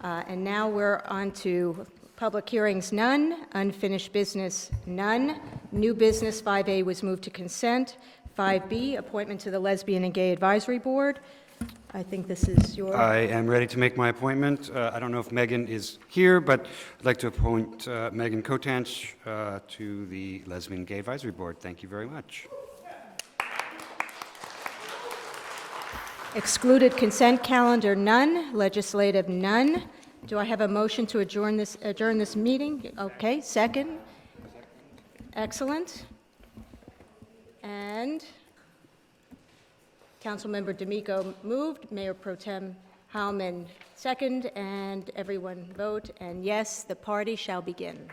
And now we're on to public hearings, none. Unfinished business, none. New business, 5A was moved to consent. 5B, appointment to the Lesbian and Gay Advisory Board. I think this is your... I am ready to make my appointment. I don't know if Megan is here, but I'd like to appoint Megan Kotanch to the Lesbian and Gay Advisory Board. Thank you very much. Excluded consent calendar, none. Legislative, none. Do I have a motion to adjourn this meeting? Okay, second. Excellent. And Councilmember D'Amico moved, Mayor Pro Tem Heilman second, and everyone vote. And yes, the party shall begin.